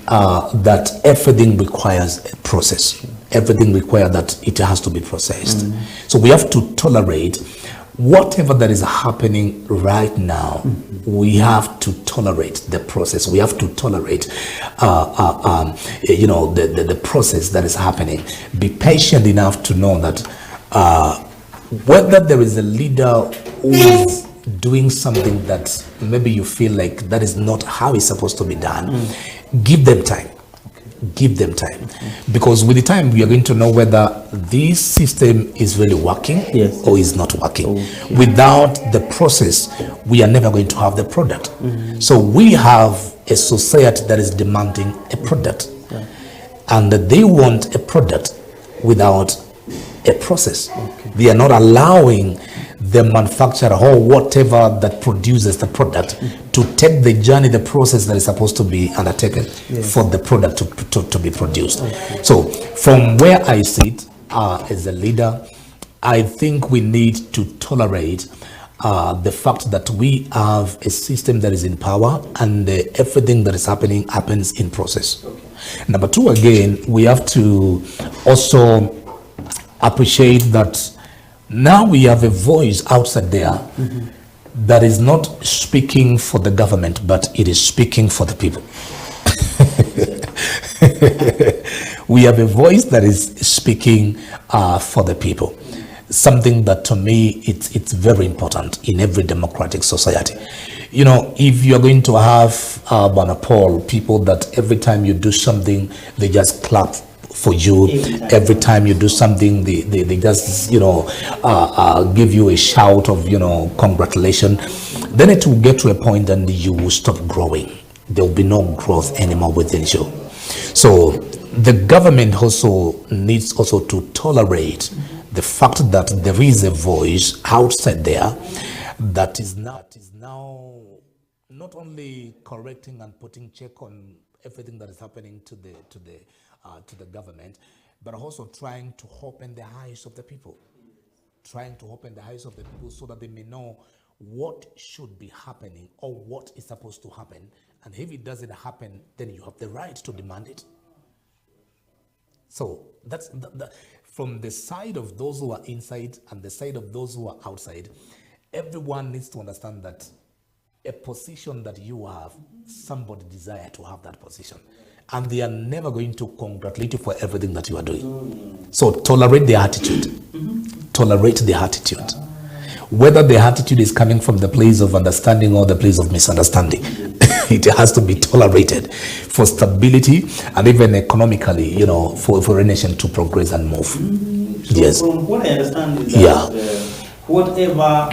[SPEAKER 2] that everything requires a process. Everything requires that it has to be processed. So we have to tolerate whatever that is happening right now. We have to tolerate the process. We have to tolerate the process that is happening. Be patient enough to know that whether there is a leader who is doing something that maybe you feel like that is not how it's supposed to be done, give them time. Give them time. Because with the time, we are going to know whether this system is really working or is not working. Without the process, we are never going to have the product. So we have a society that is demanding a product. And they want a product without a process. They are not allowing the manufacturer or whatever that produces the product to take the journey, the process that is supposed to be undertaken for the product to be produced. So from where I sit as a leader, I think we need to tolerate the fact that we have a system that is in power and everything that is happening happens in process. Number two, again, we have to also appreciate that now we have a voice outside there that is not speaking for the government, but it is speaking for the people. We have a voice that is speaking for the people. Something that to me, it's very important in every democratic society. You know, if you're going to have Uongozi-Paul, people that every time you do something, they just clap for you. Every time you do something, they just, you know, give you a shout of, you know, congratulations. Then it will get to a point and you will stop growing. There will be no growth anymore within you. So the government also needs also to tolerate the fact that there is a voice outside there that is now not only correcting and putting check on everything that is happening to the government, but also trying to open the eyes of the people, so that they may know what should be happening or what is supposed to happen. And if it doesn't happen, then you have the right to demand it. So that's from the side of those who are inside and the side of those who are outside, everyone needs to understand that a position that you have, somebody desire to have that position. And they are never going to congratulate you for everything that you are doing. So tolerate their attitude. Tolerate their attitude. Whether the attitude is coming from the place of understanding or the place of misunderstanding, it has to be tolerated for stability and even economically, you know, for a nation to progress and move.
[SPEAKER 1] So
[SPEAKER 2] yes.
[SPEAKER 1] From what I understand is that whatever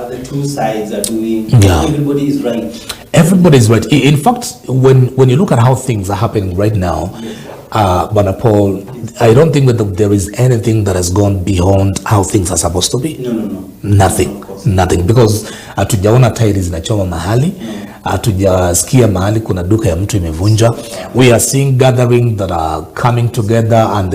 [SPEAKER 1] the two sides are doing, everybody is right.
[SPEAKER 2] Everybody is right. In fact, when you look at how things are happening right now, Uongozi-Paul, I don't think that there is anything that has gone beyond how things are supposed to be.
[SPEAKER 1] No.
[SPEAKER 2] Nothing. Because hatujaona tairi zinachoma mahali, hatujasikia mahali kuna duka ya mtu imevunja. We are seeing gathering that are coming together and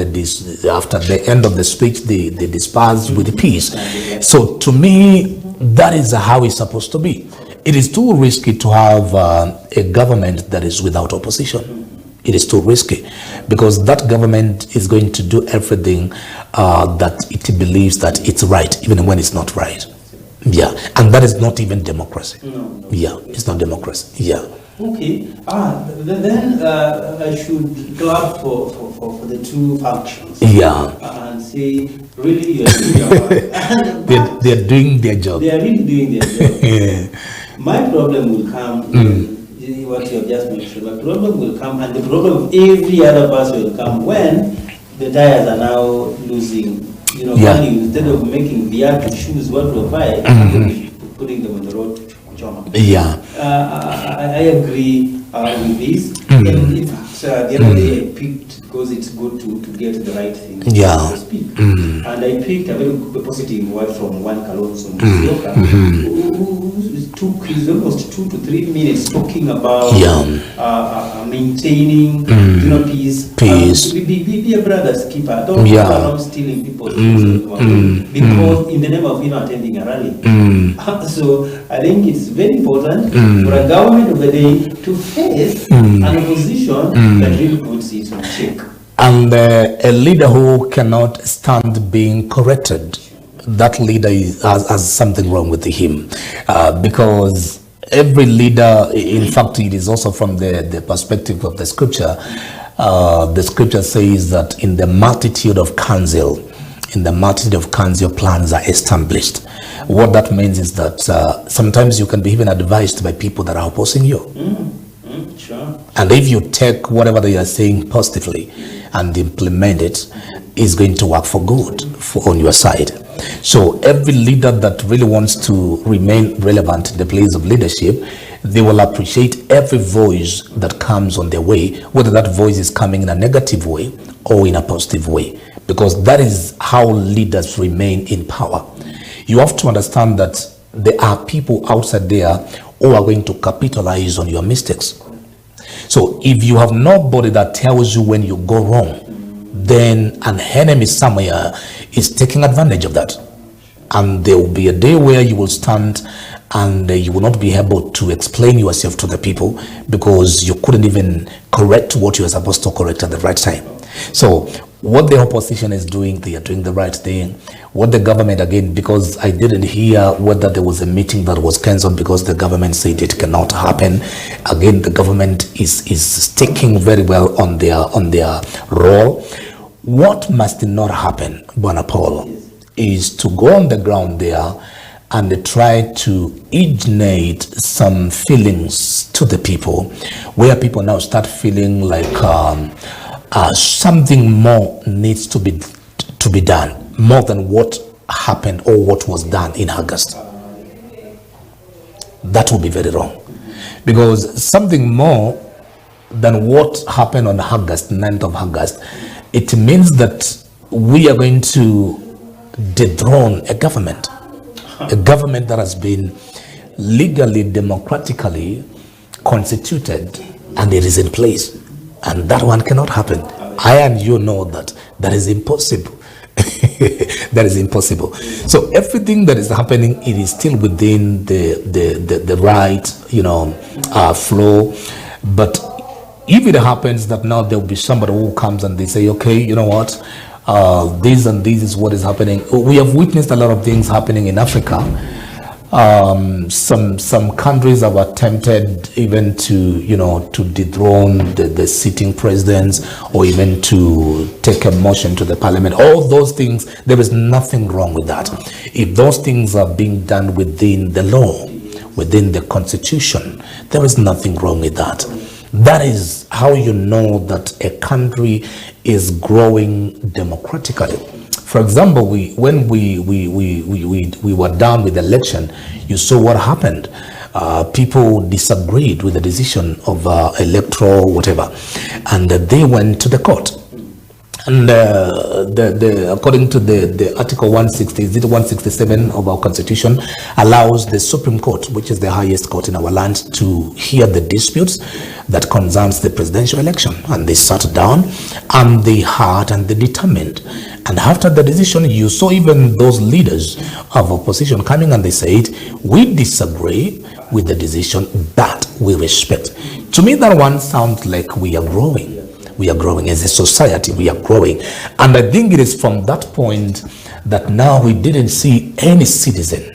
[SPEAKER 2] after the end of the speech, they disperse with peace. So to me, that is how it's supposed to be. It is too risky to have a government that is without opposition. It is too risky because that government is going to do everything that it believes that it's right, even when it's not right. Yeah, and that is not even democracy.
[SPEAKER 1] No.
[SPEAKER 2] Yeah, it's not democracy. Yeah.
[SPEAKER 1] Okay. Then I should clap for the two factions.
[SPEAKER 2] Yeah.
[SPEAKER 1] And say, really, you are doing your work.
[SPEAKER 2] They're doing their job.
[SPEAKER 1] They are really doing their job.
[SPEAKER 2] Yeah.
[SPEAKER 1] My problem will come. What you have just mentioned, my problem will come, and the problem of every other person will come when the tires are now losing, you know, value. Instead of making VR to choose what to buy, putting them on the road to Choma.
[SPEAKER 2] Yeah.
[SPEAKER 1] I agree with this. And in fact, the other day I picked, because it's good to get the right thing to speak. And I picked a very positive word from one Kalonzo who took his almost 2 to 3 minutes talking about maintaining peace. Be a brother's keeper. Don't go around stealing people's because in the name of attending a rally. So I think it's very important for a government of the day to face an opposition that really puts it on check.
[SPEAKER 2] And a leader who cannot stand being corrected, that leader has something wrong with him, because every leader, in fact, it is also from the perspective of the scripture. The scripture says that in the multitude of counsel, plans are established. What that means is that sometimes you can be even advised by people that are opposing you.
[SPEAKER 1] Sure.
[SPEAKER 2] And if you take whatever they are saying positively and implement it, it's going to work for good on your side. So every leader that really wants to remain relevant in the place of leadership, they will appreciate every voice that comes on their way, whether that voice is coming in a negative way or in a positive way, because that is how leaders remain in power. You have to understand that there are people outside there who are going to capitalize on your mistakes. So if you have nobody that tells you when you go wrong, then an enemy somewhere is taking advantage of that. And there will be a day where you will stand and you will not be able to explain yourself to the people because you couldn't even correct what you were supposed to correct at the right time. So what the opposition is doing, they are doing the right thing. What the government, again, because I didn't hear whether there was a meeting that was cancelled because the government said it cannot happen. Again, the government is sticking very well on their role. What must not happen, Bwana Paul, is to go on the ground there and try to ignite some feelings to the people, where people now start feeling like something more needs to be done, more than what happened or what was done in August. That would be very wrong, because something more than what happened on August, 9th of August, it means that we are going to dethrone a government that has been legally, democratically constituted, and it is in place. And that one cannot happen. I and you know that is impossible. That is impossible. So everything that is happening, it is still within the right, flow. But if it happens that now there will be somebody who comes and they say, okay, you know what, this and this is what is happening. We have witnessed a lot of things happening in Africa. Some countries have attempted even to dethrone the sitting presidents, or even to take a motion to the parliament. All those things, there is nothing wrong with that. If those things are being done within the law, within the constitution, there is nothing wrong with that. That is how you know that a country is growing democratically. For example, when we were done with the election, you saw what happened. People disagreed with the decision of electoral whatever, and they went to the court. And according to the Article 167 of our Constitution, allows the Supreme Court, which is the highest court in our land, to hear the disputes that concerns the presidential election. And they sat down and they heard and they determined. And after the decision, you saw even those leaders of opposition coming and they said, we disagree with the decision, but we respect. To me, that one sounds like we are growing. We are growing as a society. We are growing. And I think it is from that point that now we didn't see any citizen,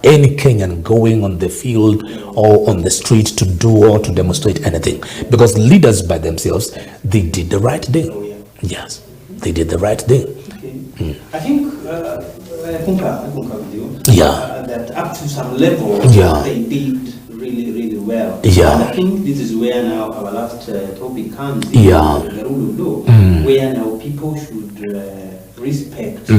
[SPEAKER 2] any Kenyan going on the field or on the street to do or to demonstrate anything. Because leaders by themselves, they did the right thing. Yes, they did the right thing.
[SPEAKER 1] Okay. I think I concur with you.
[SPEAKER 2] Yeah.
[SPEAKER 1] That up to some level, they did really well.
[SPEAKER 2] Yeah.
[SPEAKER 1] And I think this is where now our last topic comes in, the rule of law, where now people should respect the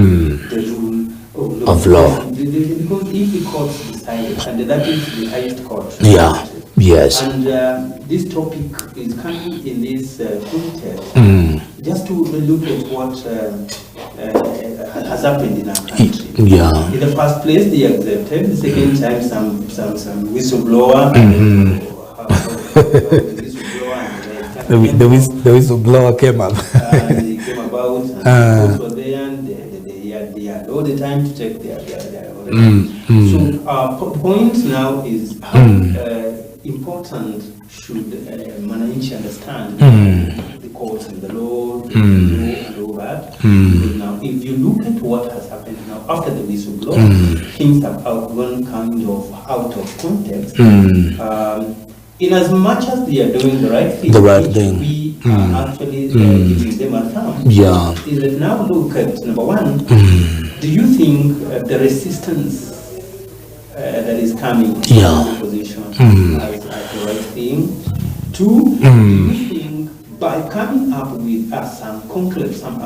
[SPEAKER 1] rule of law. Because if the courts decide, and that is the highest court.
[SPEAKER 2] Yeah. Yes.
[SPEAKER 1] And this topic is coming in this context, just to look at what has happened in our country.
[SPEAKER 2] Yeah.
[SPEAKER 1] In the first place, they accepted. The second time, some whistleblower.
[SPEAKER 2] The whistleblower came up.
[SPEAKER 1] They came about, and were there, and they had all the time to check their So our point now is how important should Mwananchi understand the courts and the law, and all that. Now, if you look at what has happened now after the whistleblower, things have gone kind of out of context. In as much as they are doing the right thing, we are actually giving them a thumb. Yeah. Is that now look at number one, do you think the resistance that is coming from the opposition as the right thing? Two, do you think by coming up with some conclave, some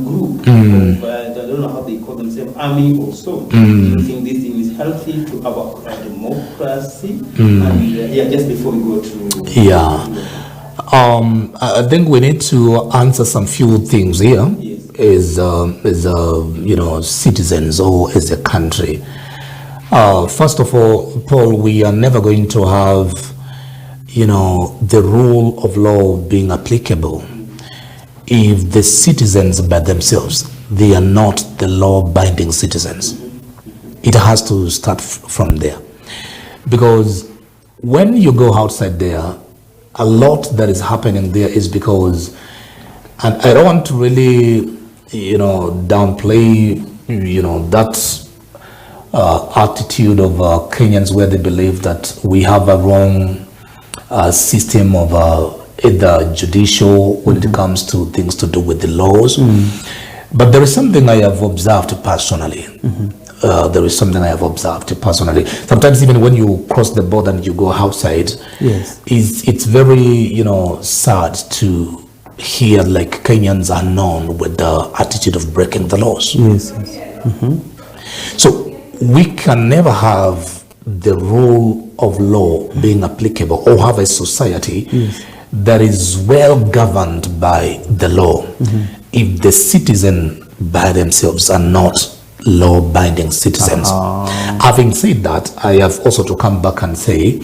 [SPEAKER 1] group of, I don't know how they call themselves, army or so, do you think this thing is healthy to our democracy? And just before we go to...
[SPEAKER 2] I think we need to answer some few things here. Yes. As citizens or as a country. First of all, Paul, we are never going to have the rule of law being applicable if the citizens by themselves, they are not the law-binding citizens. It has to start from there. Because when you go outside there, a lot that is happening there is because, and I don't want to really, downplay, that attitude of Kenyans where they believe that we have a wrong system of either judicial when it comes to things to do with the laws. But there is something I have observed personally. There is something I have observed personally. Sometimes even when you cross the border and you go outside,
[SPEAKER 1] Yes.
[SPEAKER 2] it's very, sad to hear like Kenyans are known with the attitude of breaking the laws.
[SPEAKER 1] Yes.
[SPEAKER 2] So we can never have the rule of law being applicable or have a society that is well governed by the law if the citizen by themselves are not law-binding citizens. Having said that, I have also to come back and say,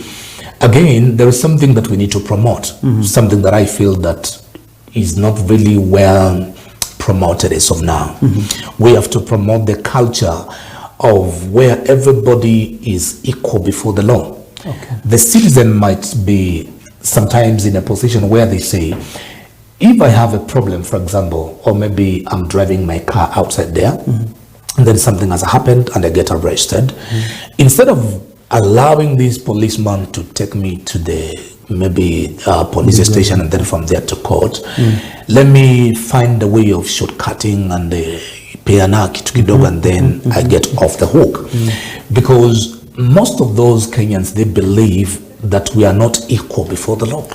[SPEAKER 2] again, there is something that we need to promote, something that I feel that is not really well promoted as of now. We have to promote the culture of where everybody is equal before the law. The citizen might be sometimes in a position where they say, if I have a problem, for example, or maybe I'm driving my car outside there, and then something has happened and I get arrested, instead of allowing this policeman to take me to the maybe police station and then from there to court, let me find a way of shortcutting and pay an kidogo and then I get off the hook. Because most of those Kenyans, they believe that we are not equal before the law.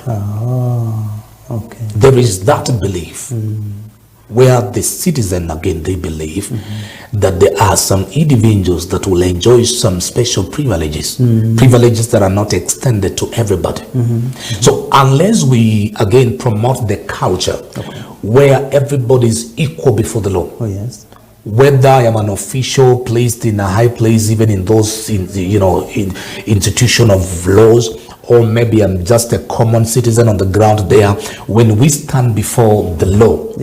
[SPEAKER 2] There is that belief where the citizen, again, they believe that there are some individuals that will enjoy some special privileges, privileges that are not extended to everybody. So unless we, again, promote the culture where everybody is equal before the law, whether I am an official placed in a high place, even in those, in institution of laws, or maybe I'm just a common citizen on the ground there, when we stand before the law,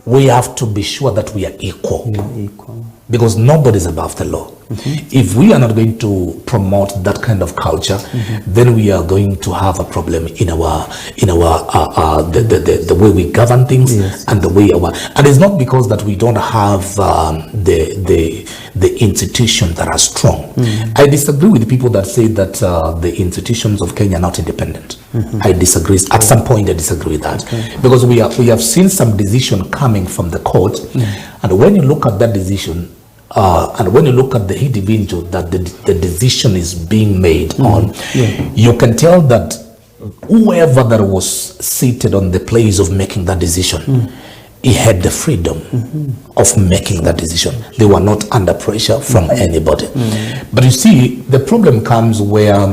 [SPEAKER 2] we have to be sure that we are equal. Because nobody is above the law. If we are not going to promote that kind of culture, then we are going to have a problem in our the way we govern things and the way and it's not because that we don't have the institutions that are strong. I disagree with the people that say that the institutions of Kenya are not independent. I disagree. At some point I disagree with that. Because we have seen some decision coming from the court, and when you look at that decision, and when you look at the individual that the decision is being made on, you can tell that whoever that was seated on the place of making that decision, he had the freedom of making that decision. They were not under pressure from anybody. But you see, the problem comes where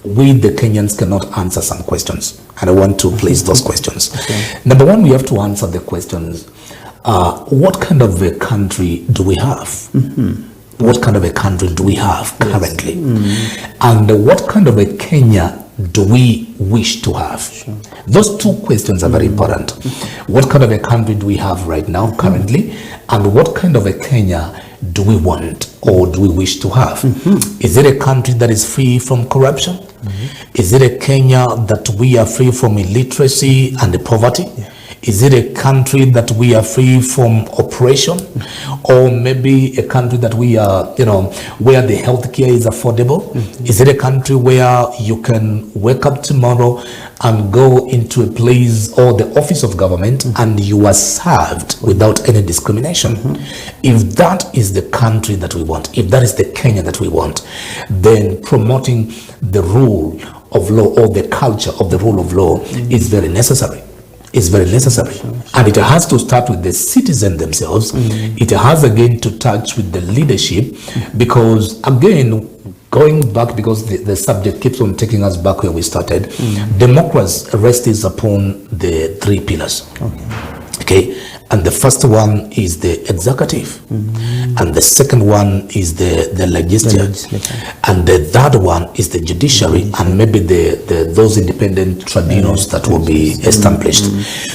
[SPEAKER 2] we, the Kenyans, cannot answer some questions. And I want to place those questions. Number one, we have to answer the questions. What kind of a country do we have? What kind of a country do we have currently? And what kind of a Kenya do we wish to have? Those two questions are very important. What kind of a country do we have right now currently? And what kind of a Kenya do we want or do we wish to have? Is it a country that is free from corruption? Is it a Kenya that we are free from illiteracy and poverty? Is it a country that we are free from oppression? Or maybe a country that we are, where the healthcare is affordable? Is it a country where you can wake up tomorrow and go into a place or the office of government and you are served without any discrimination? If that is the country that we want, if that is the Kenya that we want, then promoting the rule of law or the culture of the rule of law is very necessary. Is very necessary. And it has to start with the citizen themselves. It has again to touch with the leadership, because again, going back, because the subject keeps on taking us back where we started, democracy rests upon the three pillars. Okay. And the first one is the executive, and the second one is the legislature, and the third one is the judiciary, and maybe those independent tribunals that will be established.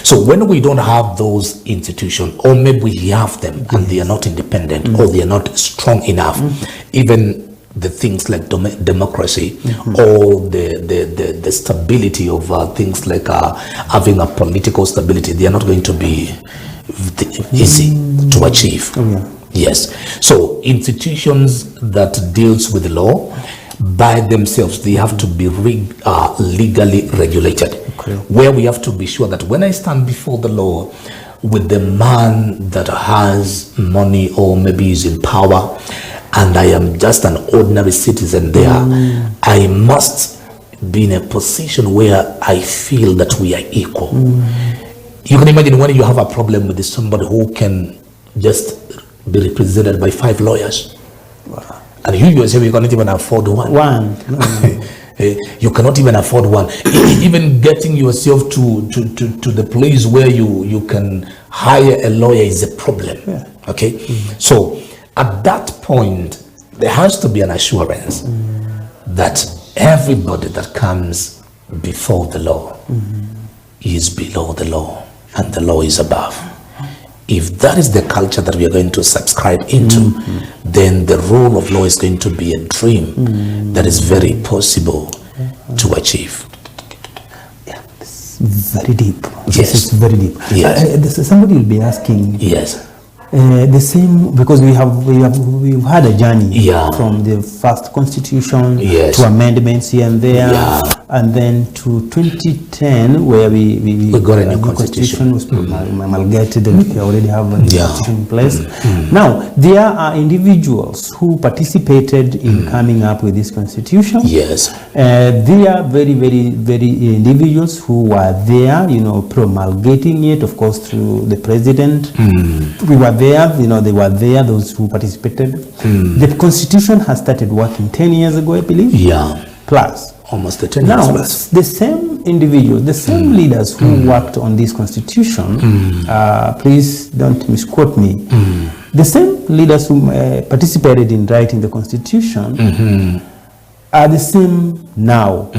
[SPEAKER 2] So when we don't have those institutions, or maybe we have them and they are not independent, or they are not strong enough, even the things like democracy, or the stability of things like having a political stability, they are not going to be easy to achieve. Yes. So institutions that deals with the law by themselves, they have to be legally regulated, where we have to be sure that when I stand before the law with the man that has money or maybe is in power, and I am just an ordinary citizen there, I must be in a position where I feel that we are equal. You can imagine when you have a problem with somebody who can just be represented by 5 lawyers. Wow. And you yourself, you cannot even afford one. You cannot even afford one. Even getting yourself to the place where you can hire a lawyer is a problem. Okay? So at that point, there has to be an assurance that everybody that comes before the law is below the law, and the law is above. If that is the culture that we are going to subscribe into, then the rule of law is going to be a dream that is very possible to achieve.
[SPEAKER 1] Yeah, this is very deep.
[SPEAKER 2] Yes.
[SPEAKER 1] This is very deep.
[SPEAKER 2] Yes.
[SPEAKER 1] Somebody will be asking.
[SPEAKER 2] Yes.
[SPEAKER 1] The same, because we've had a journey from the first constitution to amendments here and there, and then to 2010 where we
[SPEAKER 2] got a new constitution
[SPEAKER 1] was promulgated, and we already have a constitution in place. Now there are individuals who participated in coming up with this constitution.
[SPEAKER 2] Yes.
[SPEAKER 1] They are very individuals who were there, promulgating it, of course, through the president. We were there, they were there, those who participated. The constitution has started working 10 years ago, I believe.
[SPEAKER 2] Yeah.
[SPEAKER 1] Plus.
[SPEAKER 2] Almost 10 years
[SPEAKER 1] now,
[SPEAKER 2] plus.
[SPEAKER 1] the same individuals, the same leaders who worked on this constitution, please don't misquote me, the same leaders who participated in writing the constitution are the same now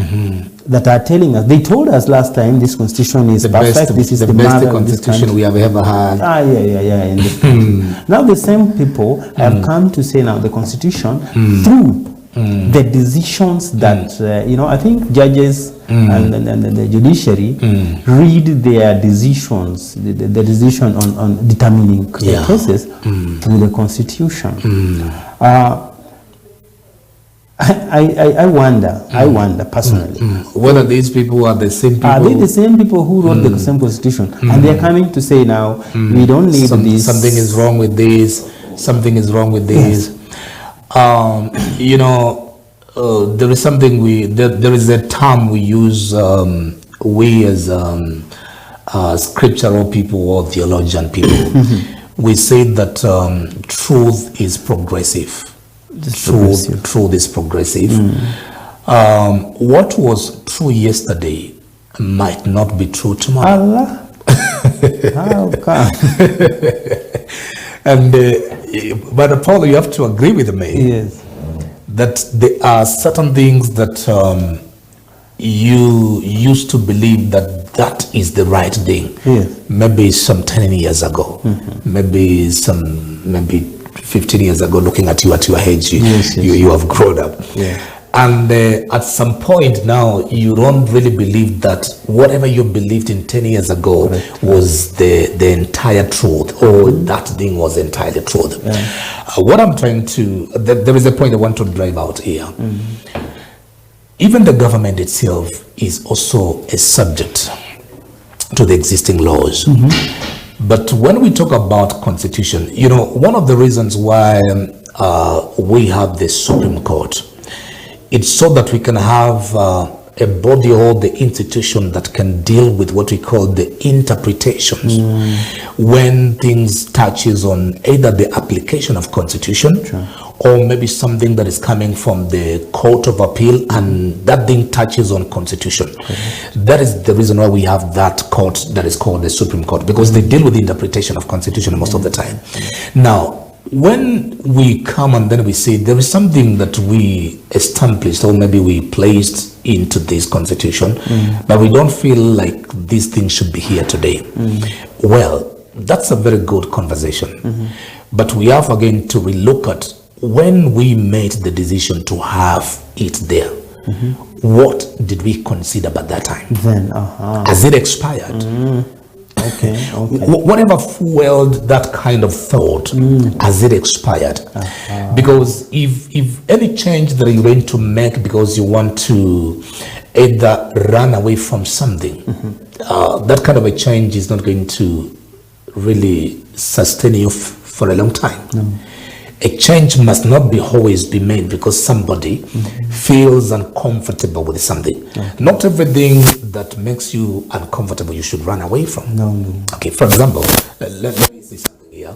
[SPEAKER 1] that are telling us. They told us last time this constitution is perfect. This is the best
[SPEAKER 2] constitution we have ever had.
[SPEAKER 1] In this country. Now the same people have come to say now the constitution through the decisions that I think judges and the judiciary read their decisions, the decision on determining cases through the constitution. I wonder personally
[SPEAKER 2] whether these people are the same people.
[SPEAKER 1] Are they the same people who wrote the same constitution? And they're coming to say now we don't need this.
[SPEAKER 2] Something is wrong with this. Something is wrong with this. There is something there is a term we use, we as scriptural people or theologian people, we say that truth is progressive. Truth is progressive. What was true yesterday might not be true tomorrow.
[SPEAKER 1] Allah. How come?
[SPEAKER 2] And but Paul, you have to agree with me.
[SPEAKER 1] Yes.
[SPEAKER 2] That there are certain things that you used to believe that is the right thing.
[SPEAKER 1] Yes.
[SPEAKER 2] Maybe some 10 years ago, maybe 15 years ago, looking at you at your age, you have grown up.
[SPEAKER 1] Yeah.
[SPEAKER 2] And at some point now, you don't really believe that whatever you believed in 10 years ago was the entire truth, or that thing was entirely truth. Yeah. What I'm trying to, there is a point I want to drive out here. Even the government itself is also a subject to the existing laws. But when we talk about constitution, one of the reasons why we have the Supreme Court, it's so that we can have a body or the institution that can deal with what we call the interpretations when things touches on either the application of constitution or maybe something that is coming from the Court of Appeal and that thing touches on constitution. That is the reason why we have that court that is called the Supreme Court, because they deal with the interpretation of constitution most of the time. Now, when we come and then we say there is something that we established or maybe we placed into this constitution, but we don't feel like these things should be here today. Well, that's a very good conversation. But we have again to relook at when we made the decision to have it there. What did we consider by that time? Then, has it expired? Okay. Whatever fueled that kind of thought, has it expired? Because if any change that you're going to make because you want to either run away from something, that kind of a change is not going to really sustain you for a long time. A change must not be always be made because somebody feels uncomfortable with something. Not everything that makes you uncomfortable you should run away from. Okay, for example, let me say something here.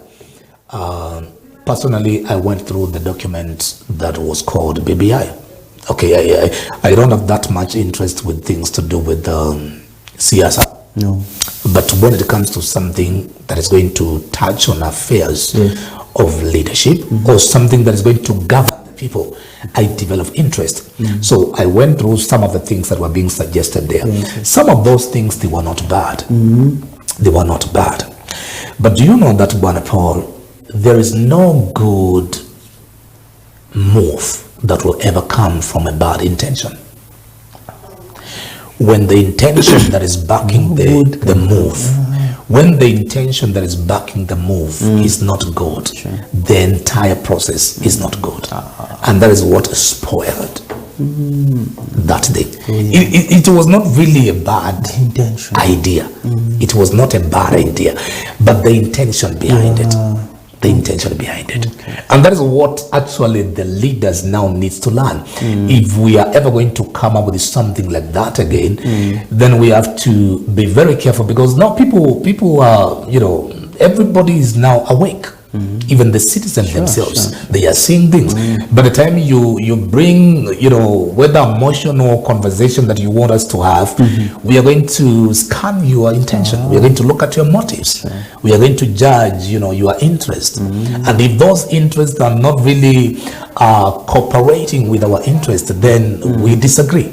[SPEAKER 2] Personally, I went through the document that was called BBI. Okay, I don't have that much interest with things to do with Siasa. But when it comes to something that is going to touch on affairs of leadership or something that is going to govern the people, I develop interest. So I went through some of the things that were being suggested there. Some of those things, they were not bad. They were not bad. But do you know that, Uongozi-Paul, there is no good move that will ever come from a bad intention. When the intention that is backing the move, when the intention that is backing the move is not good, the entire process is not good. And that is what spoiled that day. It was not really a bad idea. It was not a bad idea, but the intention behind it. The intention behind it. And that is what actually the leaders now needs to learn. If we are ever going to come up with something like that again, then we have to be very careful, because now people are, everybody is now awake. Even the citizens themselves, they are seeing things. By the time you bring, whether motion or conversation that you want us to have, we are going to scan your intention. We are going to look at your motives. We are going to judge, your interest. And if those interests are not really cooperating with our interest, then we disagree.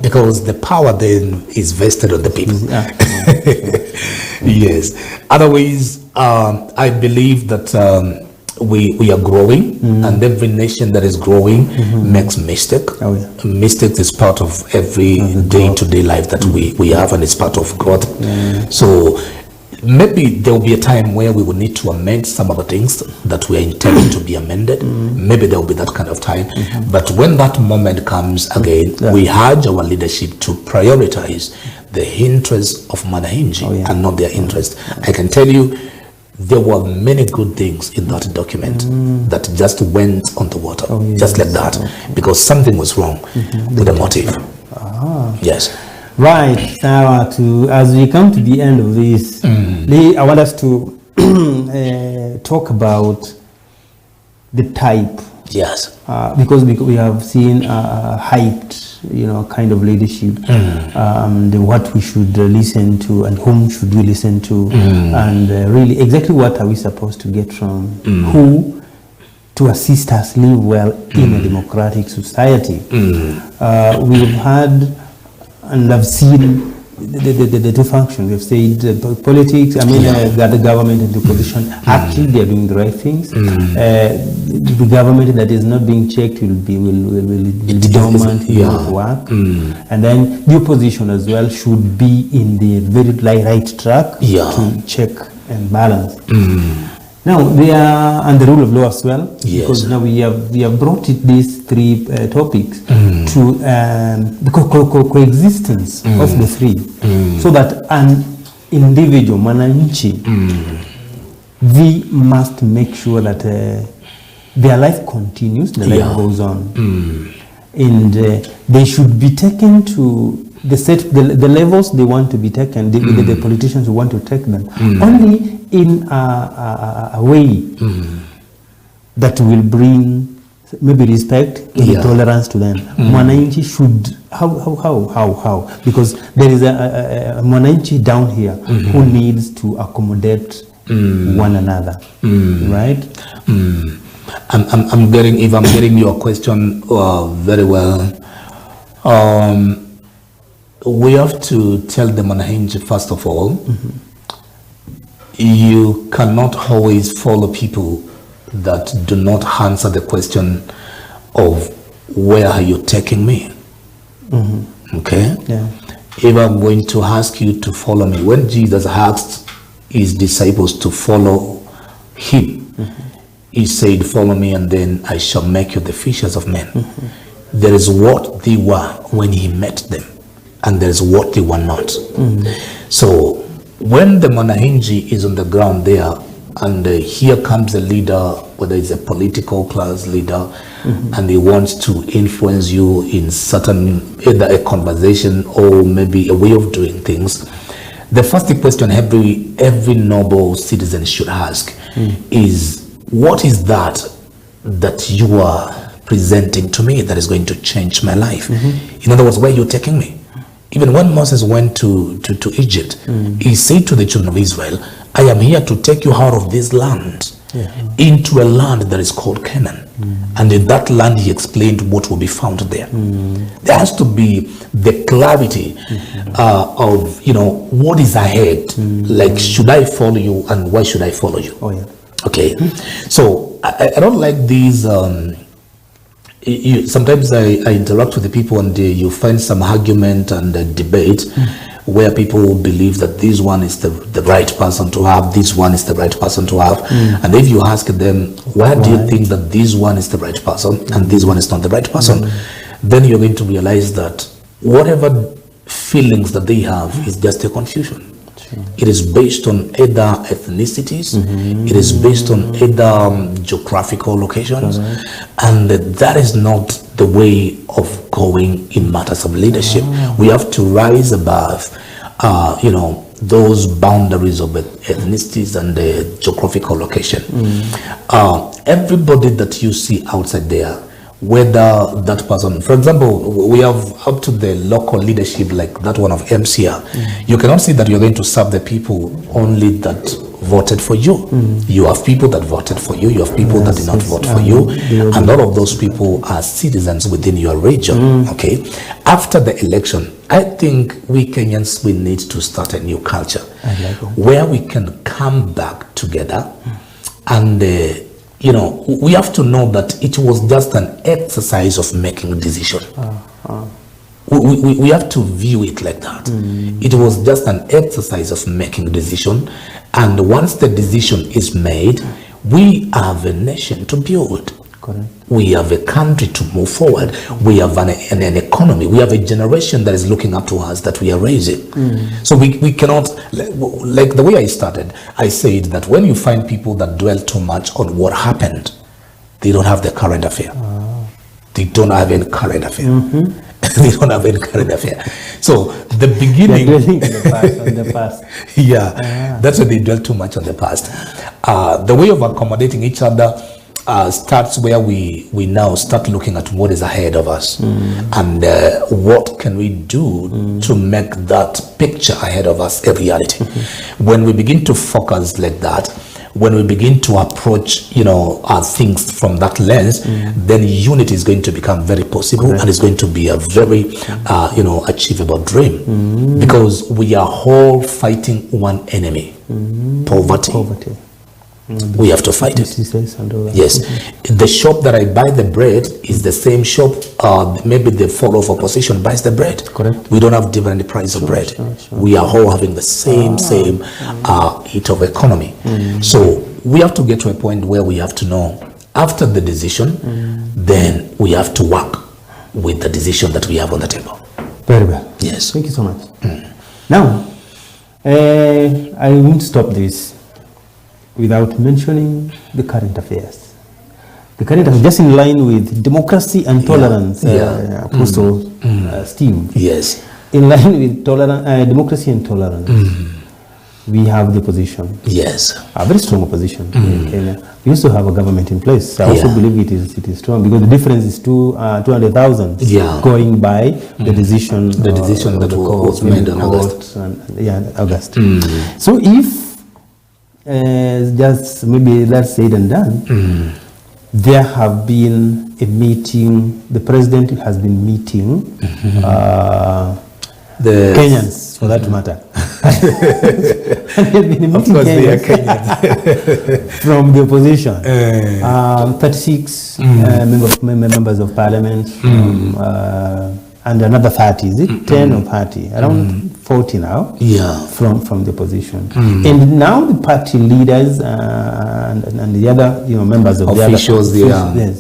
[SPEAKER 2] Because the power then is vested on the people. Yes. Otherwise, I believe that we are growing, and every nation that is growing makes mistake. Mistakes is part of every day-to-day life that we have, and it's part of growth. So maybe there will be a time where we will need to amend some of the things that we are intending to be amended. Maybe there will be that kind of time. But when that moment comes again, we urge our leadership to prioritize the interests of Mwananchi and not their interest. I can tell you, there were many good things in that document that just went on the water, just like that, because something was wrong with the motive. Yes.
[SPEAKER 1] Right. Now, as we come to the end of this, I want us to talk about the type.
[SPEAKER 2] Yes.
[SPEAKER 1] Because we have seen hyped, kind of leadership, what we should listen to and whom should we listen to, and really exactly what are we supposed to get from who to assist us live well in a democratic society. We've had and I've seen the two functions. We've said politics, the government and the opposition, actually they are doing the right things. The government that is not being checked will be dormant, will not work. And then the opposition as well should be in the very right track to check and balance. Now they are under the rule of law as well, because now we have brought these three topics to the coexistence of the three, so that an individual, Mwananchi, we must make sure that their life continues, the life goes on. and they should be taken to the levels they want to be taken, the politicians who want to take them, only in a way that will bring maybe respect and tolerance to them. Mwananchi should, how? Because there is a Mwananchi down here who needs to accommodate one another, right?
[SPEAKER 2] I'm getting your question very well. We have to tell the Mwananchi, first of all, you cannot always follow people that do not answer the question of where are you taking me? Okay?
[SPEAKER 1] Yeah.
[SPEAKER 2] If I'm going to ask you to follow me, when Jesus asked his disciples to follow him, he said, follow me and then I shall make you the fishers of men. There is what they were when he met them, and there is what they were not. So when the Mwananchi is on the ground there, and here comes a leader, whether it's a political class leader, and he wants to influence you in certain, either a conversation or maybe a way of doing things, the first question every noble citizen should ask is, what is that you are presenting to me that is going to change my life? In other words, where are you taking me? Even when Moses went to Egypt, he said to the children of Israel, I am here to take you out of this land into a land that is called Canaan. And in that land, he explained what will be found there. There has to be the clarity of, what is ahead. Like, should I follow you and why should I follow you?
[SPEAKER 1] Oh, yeah.
[SPEAKER 2] Okay. So I don't like these... sometimes I interact with the people and you find some argument and debate where people believe that this one is the right person to have, this one is the right person to have. And if you ask them, why do you think that this one is the right person and this one is not the right person? Then you're going to realize that whatever feelings that they have is just a confusion. It is based on either ethnicities, it is based on either geographical locations, and that is not the way of going in matters of leadership. We have to rise above, those boundaries of ethnicities and the geographical location. Everybody that you see outside there, whether that person, for example, we have up to the local leadership like that one of MCR, you cannot see that you're going to serve the people only that voted for you. You have people that voted for you, you have people that did not vote for you, and all of those people are citizens within your region. Okay, after the election, I think we Kenyans, we need to start a new culture where we can come back together and we have to know that it was just an exercise of making a decision. We have to view it like that. It was just an exercise of making a decision, and once the decision is made, we have a nation to build.
[SPEAKER 1] Correct.
[SPEAKER 2] We have a country to move forward. We have an economy. We have a generation that is looking up to us that we are raising. So we cannot, like the way I started, I said that when you find people that dwell too much on what happened, they don't have the current affair. They don't have any current affair. They don't have any current affair. So the beginning...
[SPEAKER 1] They're dwelling on the past.
[SPEAKER 2] Yeah, that's why they dwell too much on the past. The way of accommodating each other starts where we now start looking at what is ahead of us and what can we do to make that picture ahead of us a reality. When we begin to focus like that, when we begin to approach our things from that lens, then unity is going to become very possible. And it's going to be a very achievable dream, because we are all fighting one enemy, poverty. We have to fight it. Yes. The shop that I buy the bread is the same shop, maybe the follower of opposition buys the bread.
[SPEAKER 1] Correct.
[SPEAKER 2] We don't have different price of bread. We are all having the same hit of economy. So we have to get to a point where we have to know, after the decision, then we have to work with the decision that we have on the table.
[SPEAKER 1] Very well.
[SPEAKER 2] Yes.
[SPEAKER 1] Thank you so much. Now, I won't stop this without mentioning the current affairs. The current are just in line with democracy and tolerance, Apostle Steve.
[SPEAKER 2] Yes.
[SPEAKER 1] In line with democracy and tolerance, we have the opposition.
[SPEAKER 2] Yes.
[SPEAKER 1] A very strong opposition in Kenya. We used to have a government in place. I also believe it is strong because the difference is 200,000 going by the decision. The decision
[SPEAKER 2] that was made in August.
[SPEAKER 1] August. So if just maybe that's said and done, there have been a meeting. The president has been meeting the Kenyans, for that matter. Of course, they are Kenyans from the opposition. 36 members of parliament, and another 30. Is it 10 or 30? Around 40 now. From the opposition, and now the party leaders and the other members of
[SPEAKER 2] officials,
[SPEAKER 1] the other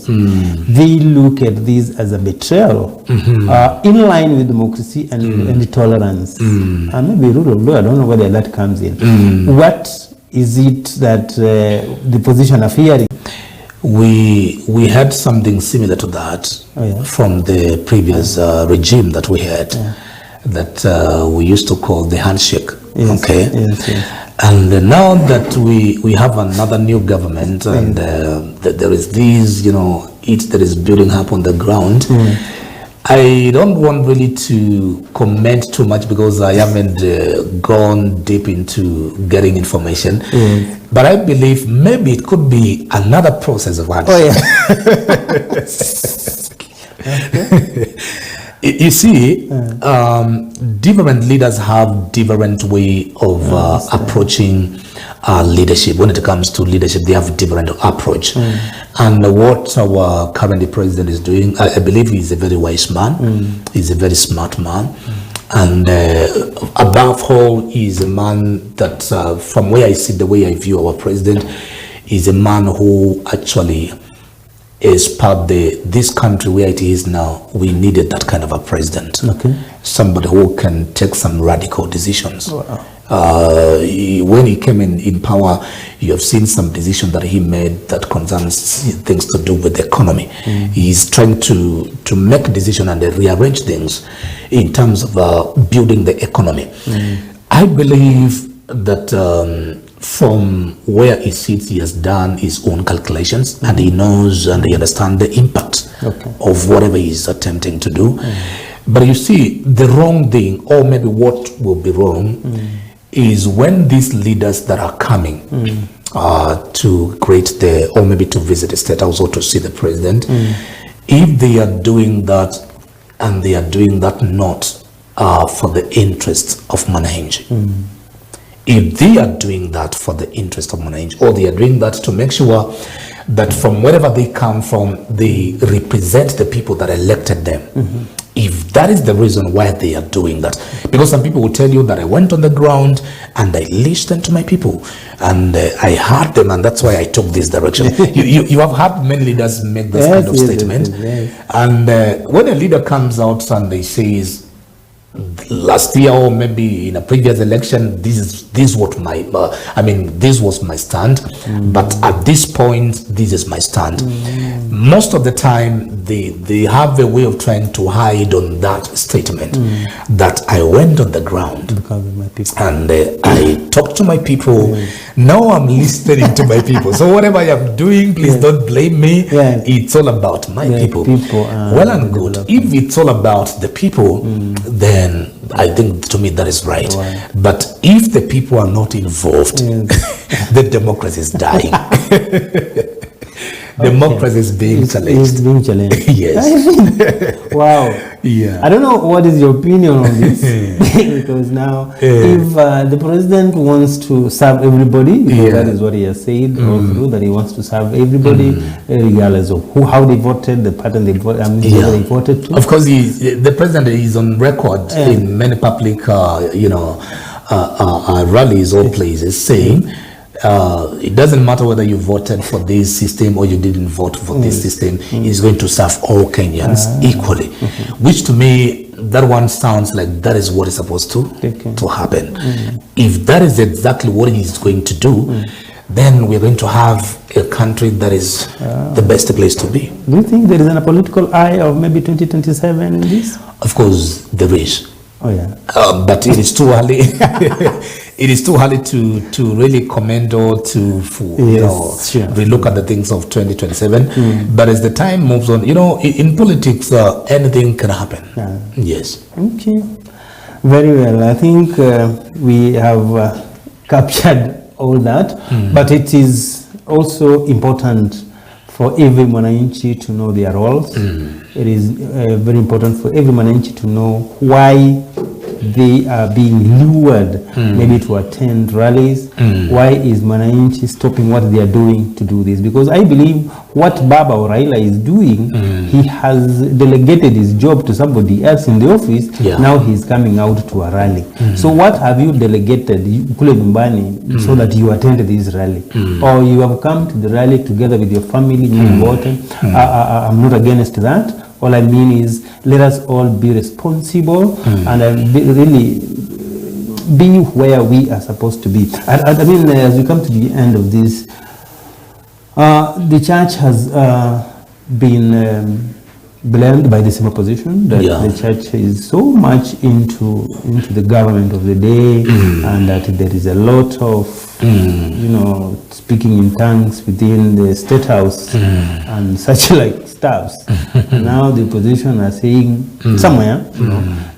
[SPEAKER 1] they look at this as a betrayal, in line with democracy and tolerance, and maybe rule of law. I don't know whether that comes in. What is it that the position are fearing?
[SPEAKER 2] We had something similar to that from the previous regime that we had, that we used to call the handshake. And now that we have another new government, and there is this, that is building up on the ground. I don't want really to comment too much because I haven't gone deep into getting information. But I believe maybe it could be another process of handshake. You see, different leaders have different way of approaching leadership. When it comes to leadership, they have different approach. And what our current president is doing, I believe he's a very wise man. He's a very smart man. And above all, he's a man that, from where I see, the way I view our president, is a man who actually is part of this country where it is now. We needed that kind of a president. Somebody who can take some radical decisions. When he came in power, you have seen some decisions that he made that concerns things to do with the economy. He's trying to make decisions and rearrange things in terms of building the economy. I believe that from where he sits, he has done his own calculations, and he knows and he understands the impact of whatever he's attempting to do. But you see, the wrong thing, or maybe what will be wrong, is when these leaders that are coming to create or maybe to visit the state house or to see the president, if they are doing that, and they are doing that not for the interests of Mwananchi. If they are doing that for the interest of Mwananchi, or they are doing that to make sure that from wherever they come from, they represent the people that elected them. If that is the reason why they are doing that, because some people will tell you that I went on the ground and I listened to my people and I heard them, and that's why I took this direction. you have heard many leaders make this kind of statement. And when a leader comes out and they says, last year or maybe in a previous election, this was my stand, but at this point this is my stand. Most of the time they have a way of trying to hide on that statement, that I went on the ground and I talked to my people. Now I'm listening to my people, so whatever I am doing, please don't blame me. It's all about my people. Well and good. If it's all about the people, then I think, to me, that is right. But if the people are not involved, the democracy is dying. Democracy is being challenged. It's being challenged. Yes.
[SPEAKER 1] Wow. I don't know what is your opinion on this, because now if the president wants to serve everybody, because that is what he has said all through, that he wants to serve everybody, regardless of how they voted, the pattern they voted, they voted to.
[SPEAKER 2] Of course, the president is on record in many public, rallies or places saying, it doesn't matter whether you voted for this system or you didn't vote for this system, it's going to serve all Kenyans equally. Which to me, that one sounds like that is what is supposed to happen. If that is exactly what he is going to do, then we're going to have a country that is the best place to be.
[SPEAKER 1] Do you think there is a political eye of maybe 2027 in this?
[SPEAKER 2] Of course, there is.
[SPEAKER 1] Oh yeah.
[SPEAKER 2] But it is too early. It is too early to really comment or to relook at the things of 2027. But as the time moves on, in politics, anything can happen. Yes.
[SPEAKER 1] Okay. Very well. I think we have captured all that, but it is also important for every mwananchi to know their roles. It is very important for every mwananchi to know why they are being lured maybe to attend rallies. Why is mwananchi stopping what they are doing to do this? Because I believe what Baba or Raila is doing, he has delegated his job to somebody else in the office. Now he's coming out to a rally. So what have you delegated kule nyumbani so that you attend this rally? Or you have come to the rally together with your family, I'm not against that. All I mean is, let us all be responsible and really be where we are supposed to be. I mean, as we come to the end of this, the church has been blamed by the same opposition that the church is so much into the government of the day, and that there is a lot of speaking in tongues within the state house and such like stuffs. Now the opposition are saying somewhere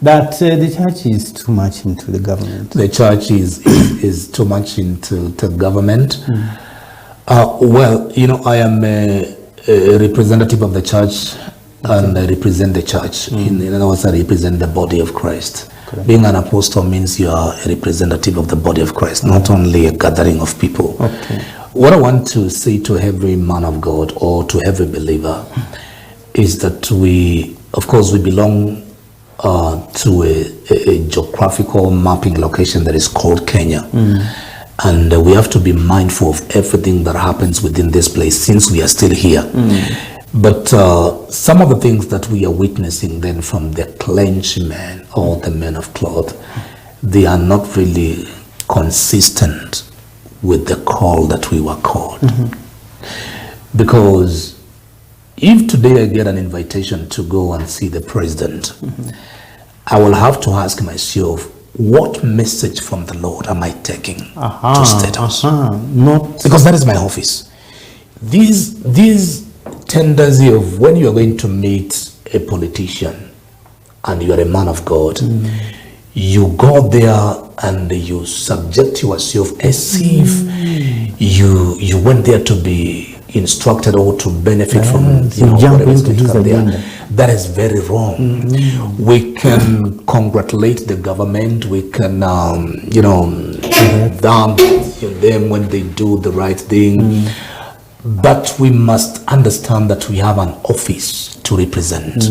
[SPEAKER 1] that the church is too much into the government.
[SPEAKER 2] The church is too much into the government. Well, I am a representative of the church, and I represent the church. In other words, I represent the body of Christ. Correct. Being an apostle means you are a representative of the body of Christ, not only a gathering of people. What I want to say to every man of God or to every believer is that we belong to a geographical mapping location that is called Kenya. And we have to be mindful of everything that happens within this place since we are still here. But some of the things that we are witnessing then from the clergymen or the men of cloth, they are not really consistent with the call that we were called. Because if today I get an invitation to go and see the president, I will have to ask myself, what message from the Lord am I taking to State House?
[SPEAKER 1] Not
[SPEAKER 2] because that is my office. These tendency of when you are going to meet a politician and you are a man of God, you go there and you subject yourself as if you went there to be instructed or to benefit from whatever is going to come there. That is very wrong. We can congratulate the government, we can thank them when they do the right thing, but we must understand that we have an office to represent.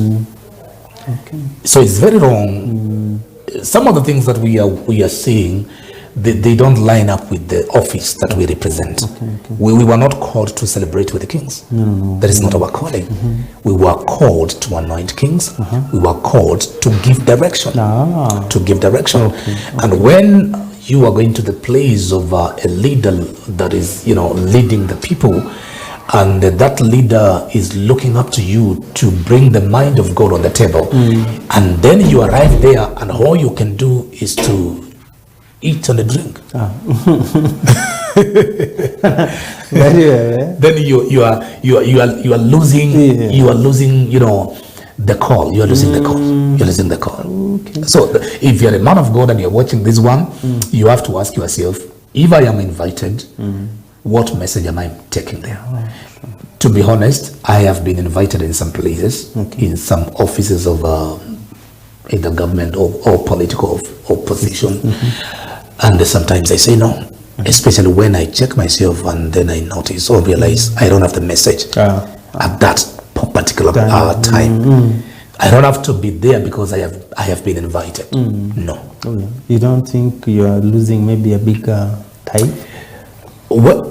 [SPEAKER 2] So it's very wrong. Some of the things that we are seeing, they don't line up with the office that we represent. We were not called to celebrate with the kings. That is not our calling. We were called to anoint kings. We were called to give direction. And when you are going to the place of a leader that is leading the people, and that leader is looking up to you to bring the mind of God on the table, and then you arrive there and all you can do is to eat and drink. Then you are losing the call. You are losing the call. You're losing the call. So if you're a man of God and you're watching this one, you have to ask yourself, if I am invited, what message am I taking there? To be honest, I have been invited in some places, in some offices of either government or political opposition, and sometimes I say no, especially when I check myself and then I notice or realize I don't have the message at that particular time. I don't have to be there because I have been invited. No.
[SPEAKER 1] You don't think you are losing maybe a bigger time?
[SPEAKER 2] Well,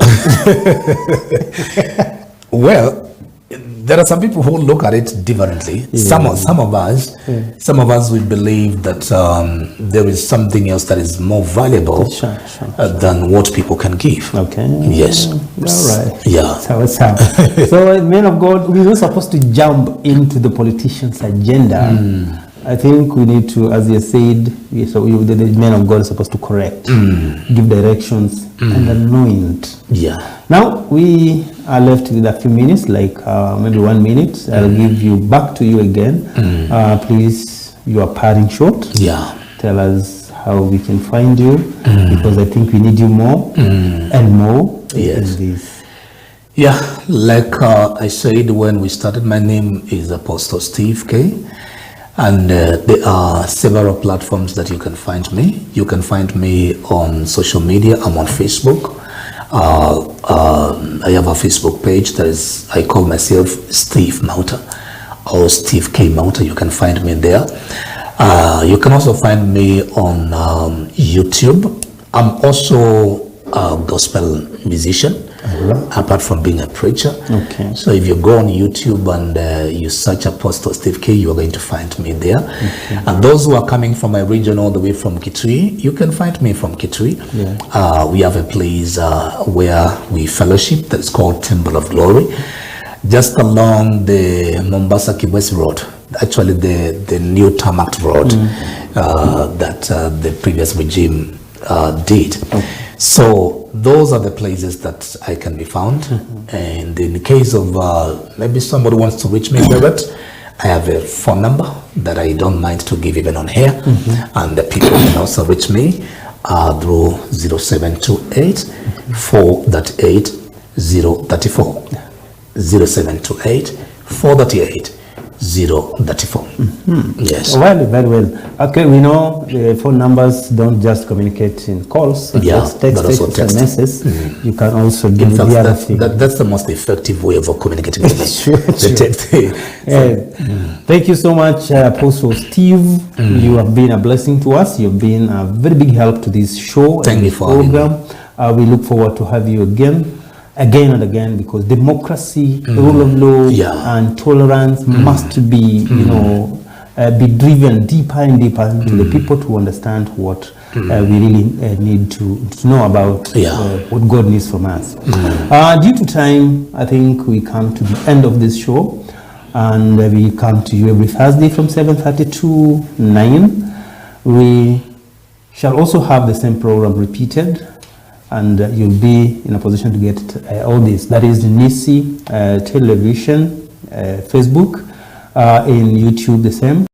[SPEAKER 2] there are some people who look at it differently. Some of us, we believe that there is something else that is more valuable than what people can give.
[SPEAKER 1] Okay.
[SPEAKER 2] Yes.
[SPEAKER 1] All right.
[SPEAKER 2] Yeah.
[SPEAKER 1] So so, men of God, we're not supposed to jump into the politician's agenda. I think we need to, as you said, the men of God are supposed to correct, give directions, and anoint.
[SPEAKER 2] Yeah.
[SPEAKER 1] Now we are left with a few minutes, like maybe 1 minute. I'll give you back to you again. Please, your parting shot.
[SPEAKER 2] Yeah.
[SPEAKER 1] Tell us how we can find you, because I think we need you more and more in this.
[SPEAKER 2] Yeah, like I said when we started, my name is Apostle Steve K. And there are several platforms that you can find me. You can find me on social media. I'm on Facebook. I have a Facebook page that is, I call myself Steve Mauta or Steve K. Mauta. You can find me there. You can also find me on YouTube. I'm also a gospel musician, apart from being a preacher. Okay. So if you go on YouTube and you search Apostle Steve K, you are going to find me there. Okay. And those who are coming from my region all the way from Kitui, you can find me from Kitui. Yeah. We have a place where we fellowship that's called Temple of Glory, just along the Mombasa-Kibwezi Road. Actually, the new tarmac road that the previous regime did. Okay. So those are the places that I can be found. And in the case of maybe somebody wants to reach me direct, I have a phone number that I don't mind to give even on here. And the people can also reach me through 0728 438 034. 0728 438 034. Yes.
[SPEAKER 1] Well, very well. Okay, we know the phone numbers don't just communicate in calls. Text messages. You can also do the other thing.
[SPEAKER 2] That's the most effective way of communicating with me.
[SPEAKER 1] Sure. Thank you so much, Apostle Steve. You have been a blessing to us. You've been a very big help to this show.
[SPEAKER 2] Thank you for
[SPEAKER 1] program. We look forward to have you again and again, because democracy, rule of law, and tolerance must be, be driven deeper and deeper into the people to understand what we really need to know about what God needs from us. Due to time, I think we come to the end of this show, and we come to you every Thursday from 7:30 to 9. We shall also have the same program repeated, and you'll be in a position to get all this. That is Nisi television, Facebook, in YouTube the same.